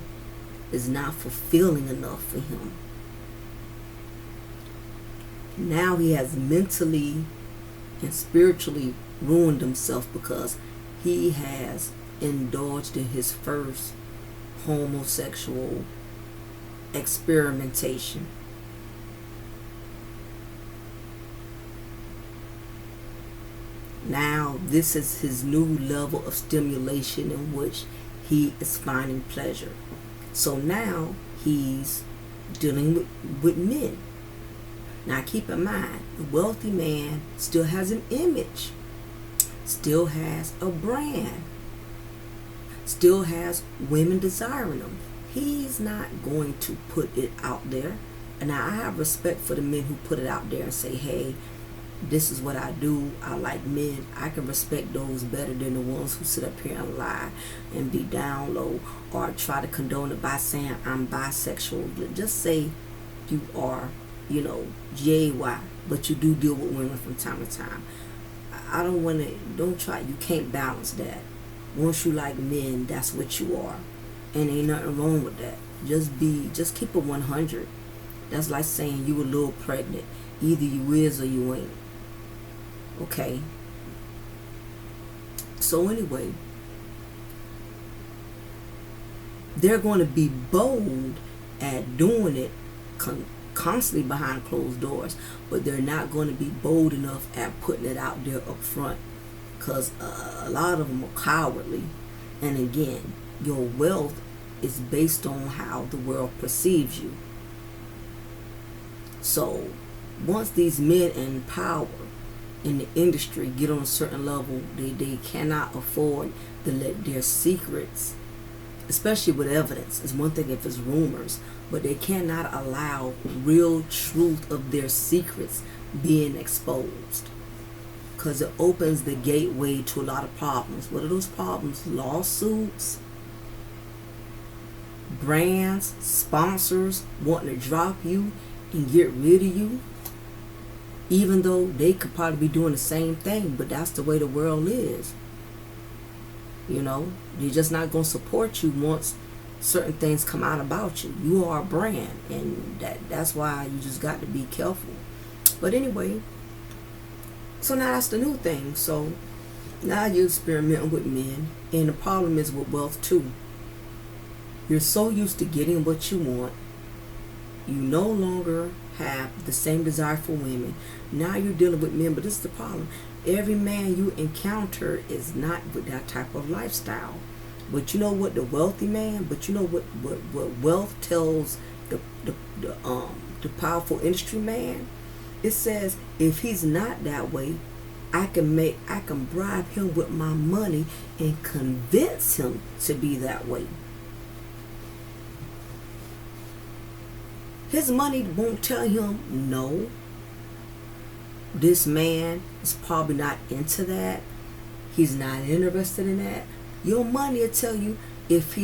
Is not fulfilling enough for him. Now he has mentally and spiritually ruined himself because he has indulged in his first homosexual experimentation. Now this is his new level of stimulation in which he is finding pleasure. So now he's dealing with men. Now keep in mind, the wealthy man still has an image, still has a brand, still has women desiring him. He's not going to put it out there. And I have respect for the men who put it out there and say, hey, this is what I do. I like men. I can respect those better than the ones who sit up here and lie and be down low or try to condone it by saying I'm bisexual. Just say you are, J-Y, but you do deal with women from time to time. I don't try. You can't balance that. Once you like men, that's what you are. And ain't nothing wrong with that. Just keep it 100. That's like saying you a little pregnant. Either you is or you ain't. Okay. So anyway, they're going to be bold at doing it constantly behind closed doors, but they're not going to be bold enough at putting it out there up front because a lot of them are cowardly. And again, your wealth is based on how the world perceives you. So once these men in power in the industry get on a certain level, they cannot afford to let their secrets, especially with evidence. It's one thing if it's rumors, but they cannot allow real truth of their secrets being exposed because it opens the gateway to a lot of problems. What are those problems? Lawsuits, brands, sponsors wanting to drop you and get rid of you, even though they could probably be doing the same thing, but that's the way the world is. They're just not going to support you once certain things come out about you. You are a brand, and that's why you just got to be careful. But anyway, so now that's the new thing. So now you're experimenting with men, and the problem is with wealth too. You're so used to getting what you want, you no longer have the same desire for women. Now you're dealing with men, but this is the problem. Every man you encounter is not with that type of lifestyle. But you know what, the wealthy man, but you know what wealth tells the powerful industry man? It says if he's not that way, I can bribe him with my money and convince him to be that way. His money won't tell him no. This man is probably not into that. He's not interested in that. Your money will tell you if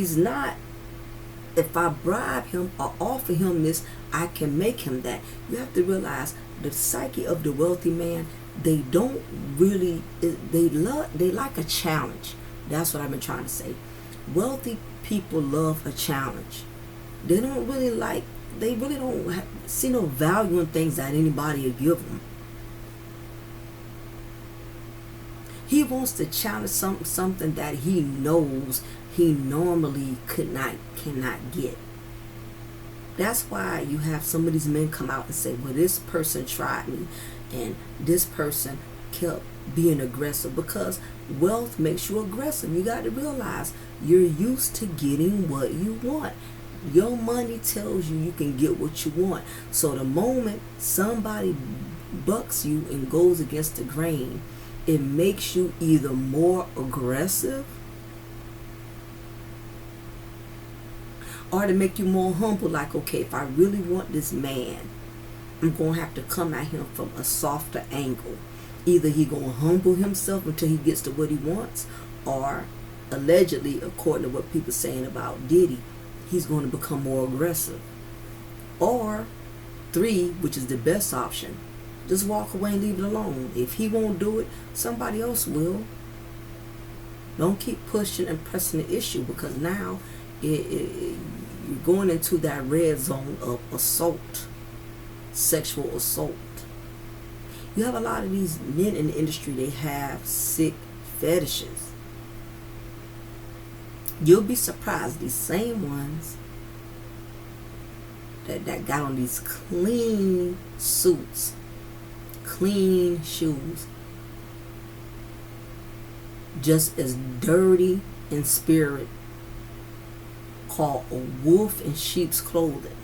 I bribe him or offer him this, I can make him that. You have to realize the psyche of the wealthy man, they like a challenge. That's what I've been trying to say. Wealthy people love a challenge. They really don't see no value in things that anybody will give them. wants to challenge something that he knows he normally cannot get. That's why you have some of these men come out and say, well, this person tried me and this person kept being aggressive, because wealth makes you aggressive. You got to realize you're used to getting what you want. Your money tells you you can get what you want. So the moment somebody bucks you and goes against the grain, it makes you either more aggressive or to make you more humble. Like, okay, if I really want this man, I'm going to have to come at him from a softer angle. Either he going to humble himself until he gets to what he wants, or allegedly, according to what people saying about Diddy, he's going to become more aggressive. Or 3, which is the best option, just walk away and leave it alone. If he won't do it, somebody else will. Don't keep pushing and pressing the issue, because now you're going into that red zone of assault, sexual assault. You have a lot of these men in the industry, they have sick fetishes. You'll be surprised, these same ones that got on these clean suits, clean shoes, just as dirty in spirit, called a wolf in sheep's clothing.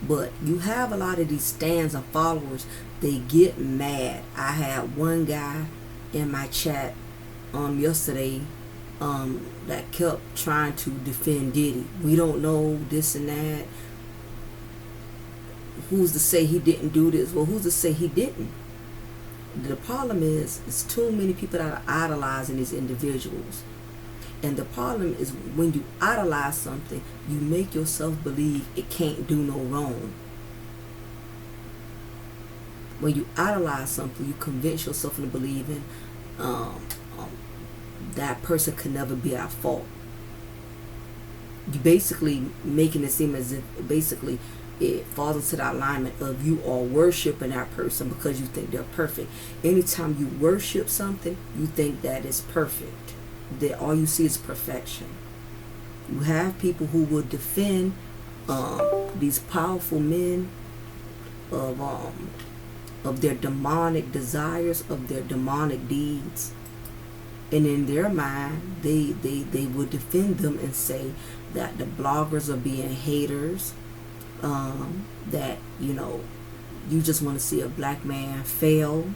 But you have a lot of these stands and followers, they get mad. I had one guy in my chat yesterday that kept trying to defend Diddy. We don't know this and that. Who's to say he didn't do this? Well, who's to say he didn't? The problem is, it's too many people that are idolizing these individuals. And the problem is, when you idolize something, you make yourself believe it can't do no wrong. When you idolize something, you convince yourself into believing that person could never be at fault. You basically making it seem as if basically it falls into the alignment of you are worshiping that person because you think they're perfect. Anytime you worship something, you think that it's perfect. That all you see is perfection. You have people who will defend these powerful men of their demonic desires, of their demonic deeds, and in their mind they will defend them and say that the bloggers are being haters, that you just want to see a black man fail.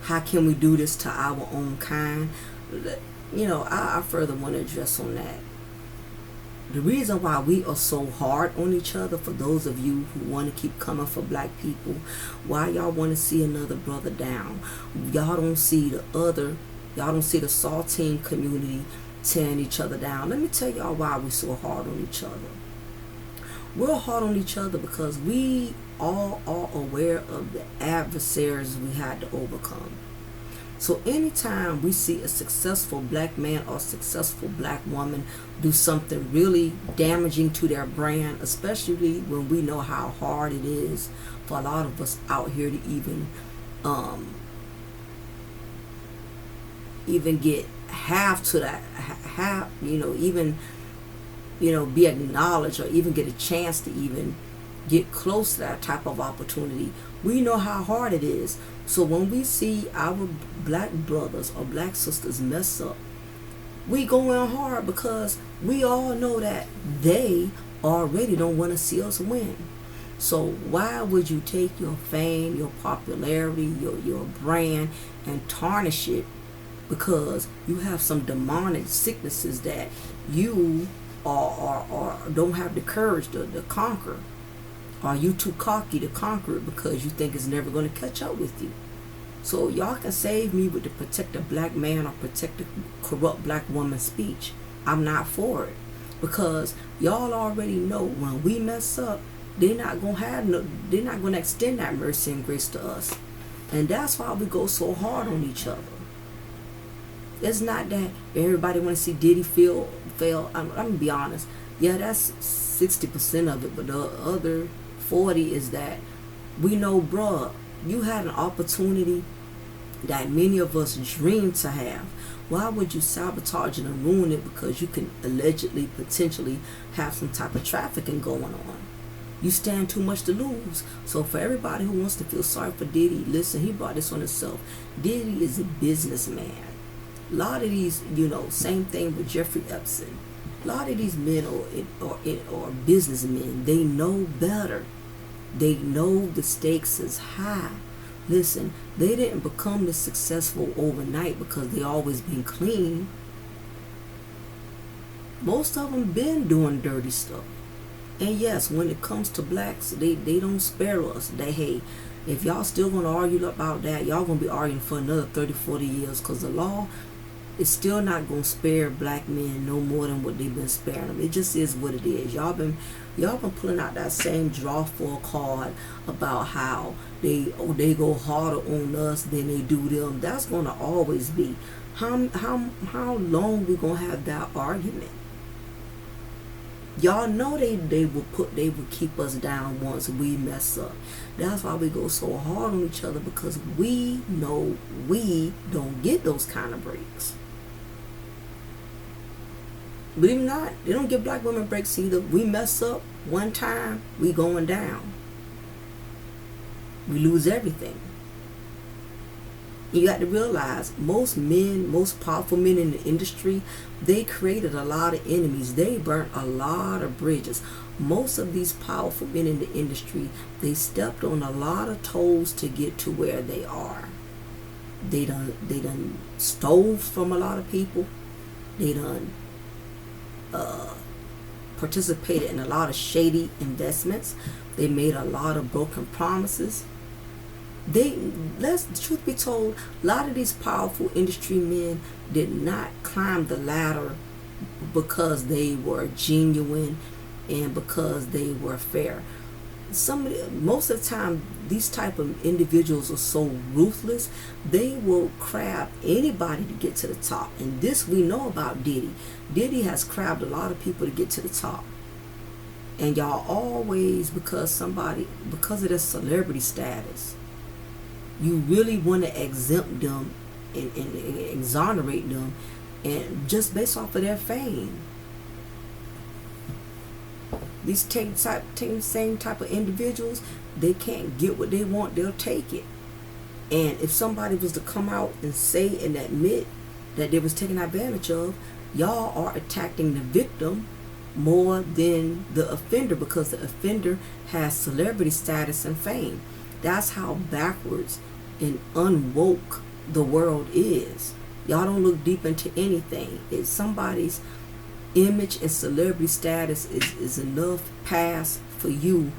How can we do this to our own kind? I further want to address on that. The reason why we are so hard on each other, for those of you who want to keep coming for black people, why y'all want to see another brother down? Y'all don't see the saltine community tearing each other down. Let me tell y'all why we're so hard on each other. We're hard on each other because we all are aware of the adversaries we had to overcome. So anytime we see a successful black man or successful black woman do something really damaging to their brand, especially when we know how hard it is for a lot of us out here to even get half to that, be acknowledged, or even get a chance to even get close to that type of opportunity, we know how hard it is. So when we see our black brothers or black sisters mess up, we go in hard because we all know that they already don't want to see us win. So why would you take your fame, your popularity, your brand, and tarnish it because you have some demonic sicknesses that you or don't have the courage to conquer? Are you too cocky to conquer it because you think it's never going to catch up with you? So y'all can save me with the protect the black man or protect the corrupt black woman speech. I'm not for it, because y'all already know when we mess up, they're not going to extend that mercy and grace to us. And that's why we go so hard on each other. It's not that everybody want to see Diddy fail. I'm going to be honest. Yeah, that's 60% of it, but the other 40 is that we know, bruh, you had an opportunity that many of us dream to have. Why would you sabotage it and ruin it because you can allegedly, potentially have some type of trafficking going on? You stand too much to lose. So for everybody who wants to feel sorry for Diddy, listen, he brought this on himself. Diddy is a businessman. A lot of these, same thing with Jeffrey Epstein. A lot of these men or businessmen, they know better. They know the stakes is high. Listen, they didn't become this successful overnight because they always been clean. Most of them been doing dirty stuff. And yes, when it comes to blacks, they don't spare us. Hey, if y'all still going to argue about that, y'all going to be arguing for another 30, 40 years because the law is still not going to spare black men no more than what they've been sparing them. It just is what it is. Y'all been pulling out that same draw for a card about how they go harder on us than they do them. That's going to always be. How long we going to have that argument? Y'all know they will keep us down once we mess up. That's why we go so hard on each other, because we know we don't get those kind of breaks. Believe it or not, they don't give black women breaks either. We mess up one time, we going down. We lose everything. You got to realize most powerful men in the industry, they created a lot of enemies. They burnt a lot of bridges. Most of these powerful men in the industry, they stepped on a lot of toes to get to where they are. They done stole from a lot of people. They done participated in a lot of shady investments. They made a lot of broken promises. Truth be told, a lot of these powerful industry men did not climb the ladder because they were genuine and because they were fair. Most of the time, these type of individuals are so ruthless, they will crab anybody to get to the top. And this we know about Diddy. Diddy has crabbed a lot of people to get to the top. And y'all always, because of their celebrity status, you really want to exempt them and exonerate them, and just based off of their fame. These same type of individuals, they can't get what they want, they'll take it. And if somebody was to come out and say and admit that they was taken advantage of, y'all are attacking the victim more than the offender, because the offender has celebrity status and fame. That's how backwards and unwoke the world is. Y'all don't look deep into anything. If somebody's image and celebrity status is enough pass for you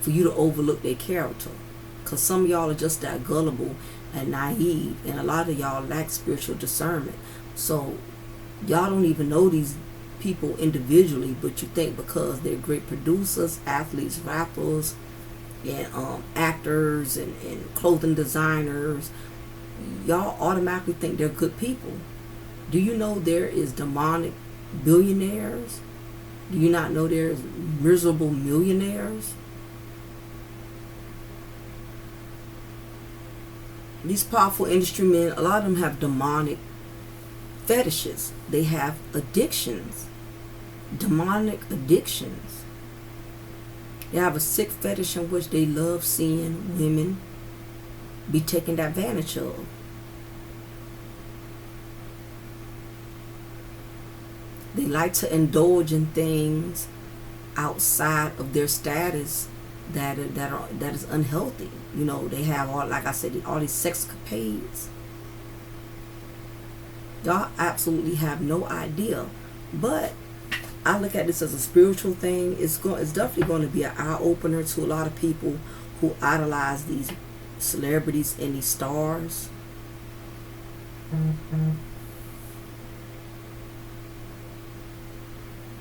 to overlook their character, because some of y'all are just that gullible and naive, and a lot of y'all lack spiritual discernment. So y'all don't even know these people individually, but you think because they're great producers, athletes, rappers, and actors and clothing designers, y'all automatically think they're good people. Do you know there is demonic billionaires? Do you not know there's miserable millionaires? These powerful industry men, a lot of them have demonic fetishes. They have addictions, demonic addictions. They have a sick fetish in which they love seeing women be taken advantage of. They like to indulge in things outside of their status that is unhealthy. They have all, like I said, all these sexcapades. Y'all absolutely have no idea. But I look at this as a spiritual thing. It's definitely going to be an eye-opener to a lot of people who idolize these celebrities and these stars.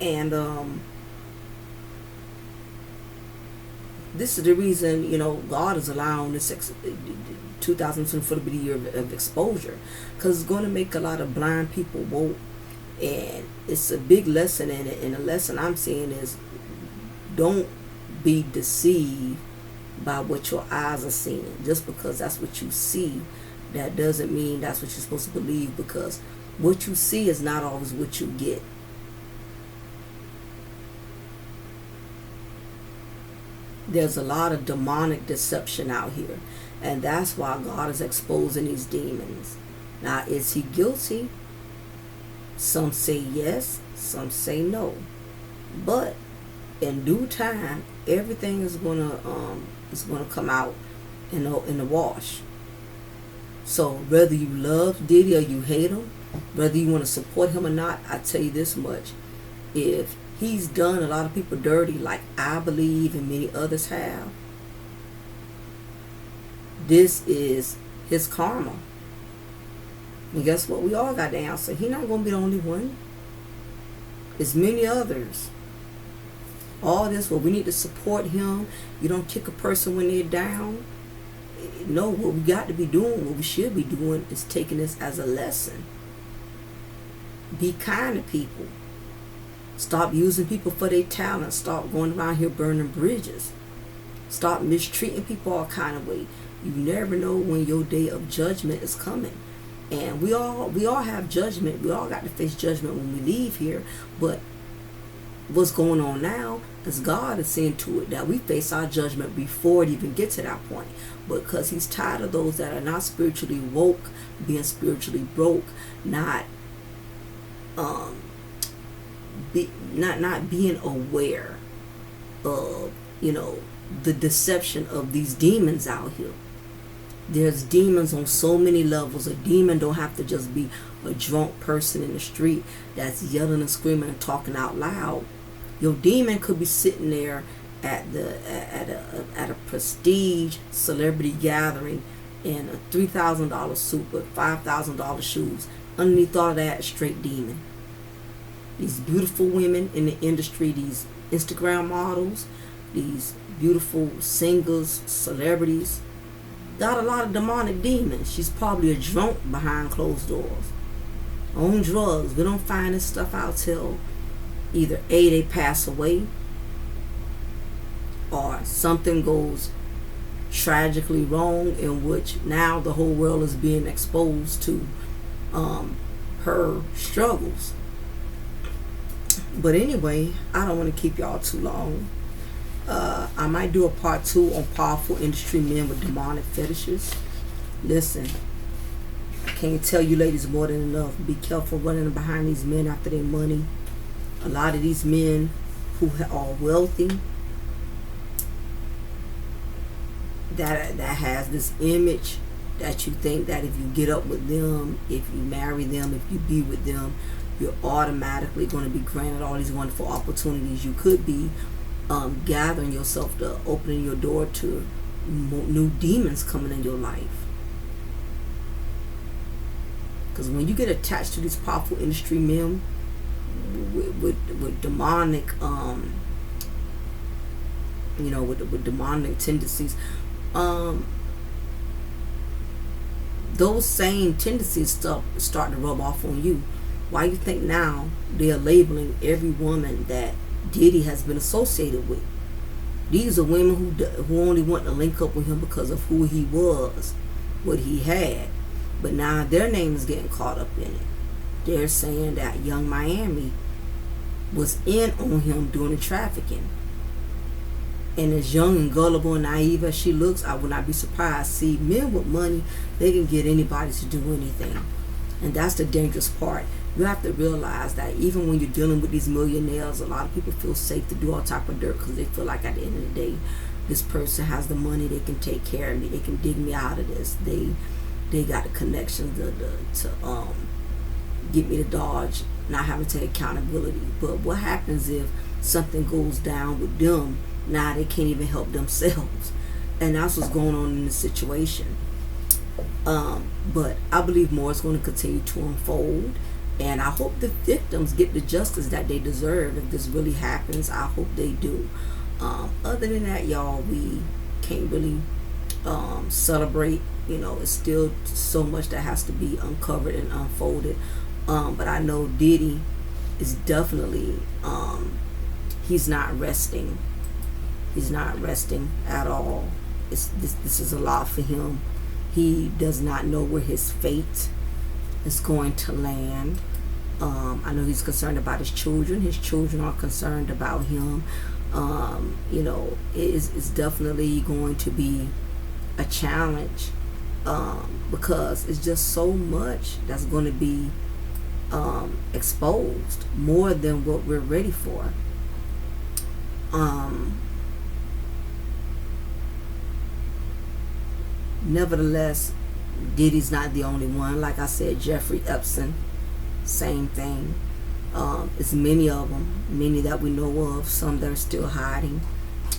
And this is the reason, God is allowing this 2024 to be the year of exposure, because it's going to make a lot of blind people woke. And it's a big lesson in it, and the lesson I'm seeing is, don't be deceived by what your eyes are seeing. Just because that's what you see that doesn't mean that's what you're supposed to believe, because what you see is not always what you get. There's a lot of demonic deception out here, and that's why God is exposing these demons. Now, is he guilty? Some say yes, some say no, but in due time, everything is gonna come out in the wash. So whether you love Diddy or you hate him, whether you want to support him or not, I tell you this much: if he's done a lot of people dirty, like I believe and many others have, this is his karma. And guess what? We all got the answer. He's not going to be the only one. There's many others. All this, well, we need to support him. You don't kick a person when they're down. No, what we got to be doing, what we should be doing, is taking this as a lesson. Be kind to people. Stop using people for their talent. Stop going around here burning bridges. Stop mistreating people all kind of way. You never know when your day of judgment is coming. And we all have judgment. We all got to face judgment when we leave here. But what's going on now is God is seeing to it that we face our judgment before it even gets to that point. Because he's tired of those that are not spiritually woke being spiritually broke, not being aware of, the deception of these demons out here. There's demons on so many levels. A demon don't have to just be a drunk person in the street that's yelling and screaming and talking out loud. Your demon could be sitting there at a prestige celebrity gathering in a $3,000 suit with $5,000 shoes. Underneath all of that, straight demon. These beautiful women in the industry, these Instagram models, these beautiful singers, celebrities, got a lot of demonic demons. She's probably a drunk behind closed doors, on drugs. We don't find this stuff out till either A, they pass away, or something goes tragically wrong, in which now the whole world is being exposed to her struggles. But anyway, I don't want to keep y'all too long. I might do a part 2 on powerful industry men with demonic fetishes. Listen, I can't tell you ladies more than enough. Be careful running behind these men after their money. A lot of these men who are wealthy, that has this image that you think that if you get up with them, if you marry them, if you be with them, you're automatically going to be granted all these wonderful opportunities. You could be gathering yourself to opening your door to new demons coming in your life. Because when you get attached to these powerful industry men with demonic, with demonic tendencies, those same tendencies start to rub off on you. Why you think now they're labeling every woman that Diddy has been associated with? These are women who only want to link up with him because of who he was, what he had. But now their name is getting caught up in it. They're saying that Young Miami was in on him doing the trafficking. And as young and gullible and naive as she looks, I would not be surprised. See, men with money, they can get anybody to do anything. And that's the dangerous part. You have to realize that even when you're dealing with these millionaires, a lot of people feel safe to do all type of dirt because they feel like at the end of the day, this person has the money, they can take care of me, they can dig me out of this. They got the connections to get me to dodge, not having to take accountability. But what happens if something goes down with them? Now they can't even help themselves. And that's what's going on in this situation. But I believe more is going to continue to unfold. And I hope the victims get the justice that they deserve. If this really happens, I hope they do. Other than that, y'all, we can't really celebrate. It's still so much that has to be uncovered and unfolded. But I know Diddy is definitely, he's not resting. He's not resting at all. This is a lot for him. He does not know where his fate is going to land. I know he's concerned about his children. His children are concerned about him. You know, it's definitely going to be a challenge, because it's just so much that's going to be exposed, more than what we're ready for. Nevertheless, Diddy's not the only one. Like I said, Jeffrey Epstein, same thing. It's many of them, many that we know of, some that are still hiding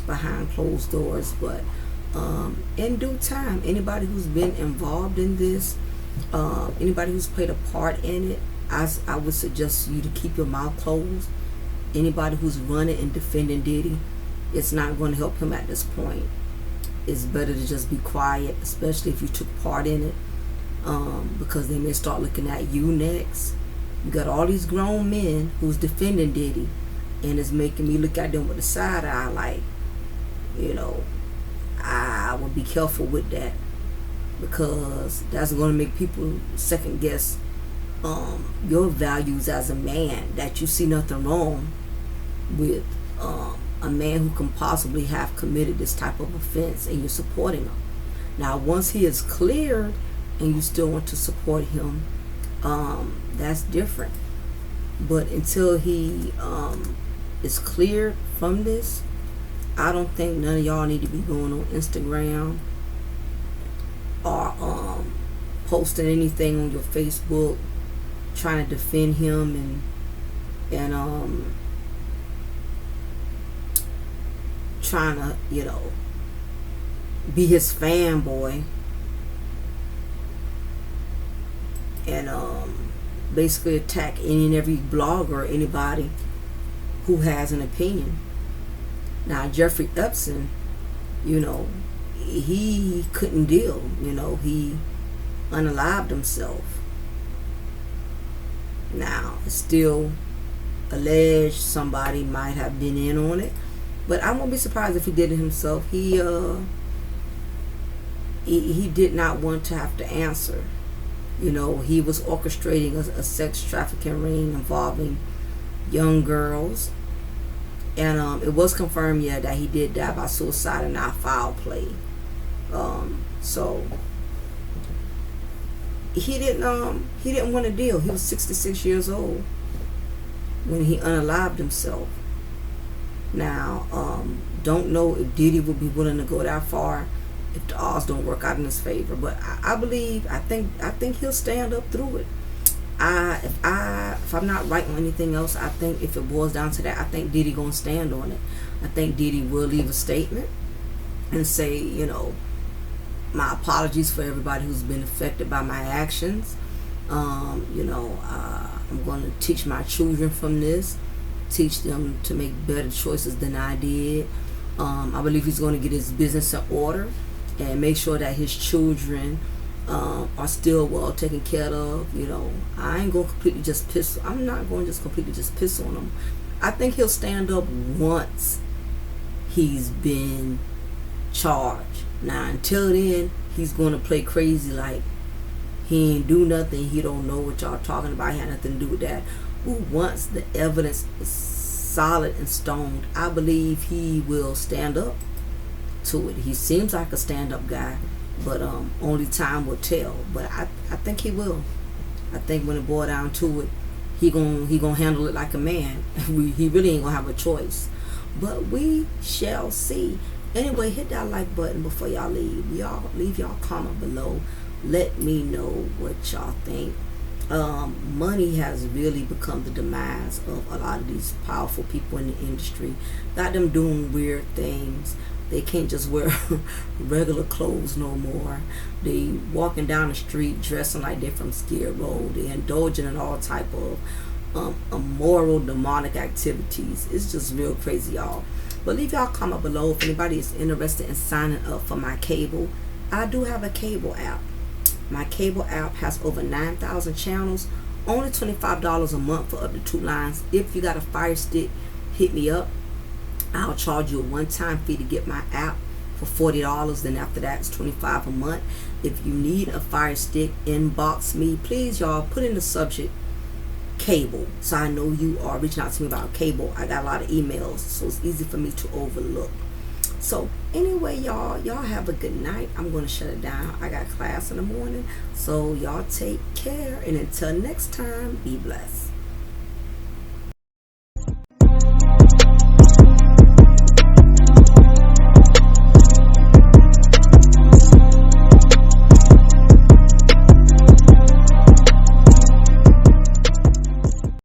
behind closed doors. But in due time, anybody who's been involved in this, anybody who's played a part in it, I would suggest you to keep your mouth closed. Anybody who's running and defending Diddy, it's not going to help him at this point. It's better to just be quiet, especially if you took part in it, because they may start looking at you next. You got all these grown men who's defending Diddy, and it's making me look at them with a side eye, like, you know, I would be careful with that, because that's going to make people second guess your values as a man, that you see nothing wrong with a man who can possibly have committed this type of offense, and you're supporting him. Now, once he is cleared and you still want to support him, that's different. But until he is cleared from this, I don't think none of y'all need to be going on Instagram or posting anything on your Facebook trying to defend him and trying to, you know, be his fanboy and basically attack any and every blogger or anybody who has an opinion. Now, Jeffrey Epstein, you know, he couldn't deal. You know, he unalived himself. Now, it's still alleged somebody might have been in on it, but I won't be surprised if he did it himself. He did not want to have to answer. You know, he was orchestrating a sex trafficking ring involving young girls, and it was confirmed, yeah, that he did die by suicide and not foul play. So he didn't want to deal. He was 66 years old when he unalived himself. Now, don't know if Diddy would be willing to go that far if the odds don't work out in his favor. But I think he'll stand up through it. If I'm not right on anything else, I think if it boils down to that, I think Diddy gonna stand on it. I think Diddy will leave a statement and say, you know, my apologies for everybody who's been affected by my actions. You know, I'm going to teach my children from this, teach them to make better choices than I did. I believe he's going to get his business in order and make sure that his children are still well taken care of. You know, I ain't going to completely just piss. I'm not going to just completely just piss on him. I think he'll stand up once he's been charged. Now, until then, he's going to play crazy like he ain't do nothing. He don't know what y'all talking about. He had nothing to do with that. Who wants the evidence is solid and stoned? I believe he will stand up to it. He seems like a stand-up guy, but only time will tell. But I think he will. I think when it boils down to it, he gonna handle it like a man. He really ain't gonna have a choice. But we shall see. Anyway, hit that like button before y'all leave. Leave y'all comment below. Let me know what y'all think. Money has really become the demise of a lot of these powerful people in the industry. Got them doing weird things. They can't just wear regular clothes no more. They walking down the street dressing like they're from Skid Row. They indulging in all type of immoral, demonic activities. It's just real crazy, y'all. But leave y'all comment below if anybody is interested in signing up for my cable. I do have a cable app. My cable app has over 9,000 channels. Only $25 a month for up to 2 lines. If you got a Fire Stick, hit me up. I'll charge you a one-time fee to get my app for $40. Then after that, it's $25 a month. If you need a Fire Stick, inbox me. Please, y'all, put in the subject cable, so I know you are reaching out to me about cable. I got a lot of emails, so it's easy for me to overlook. So anyway, y'all have a good night. I'm going to shut it down. I got class in the morning, so y'all take care, and until next time, be blessed.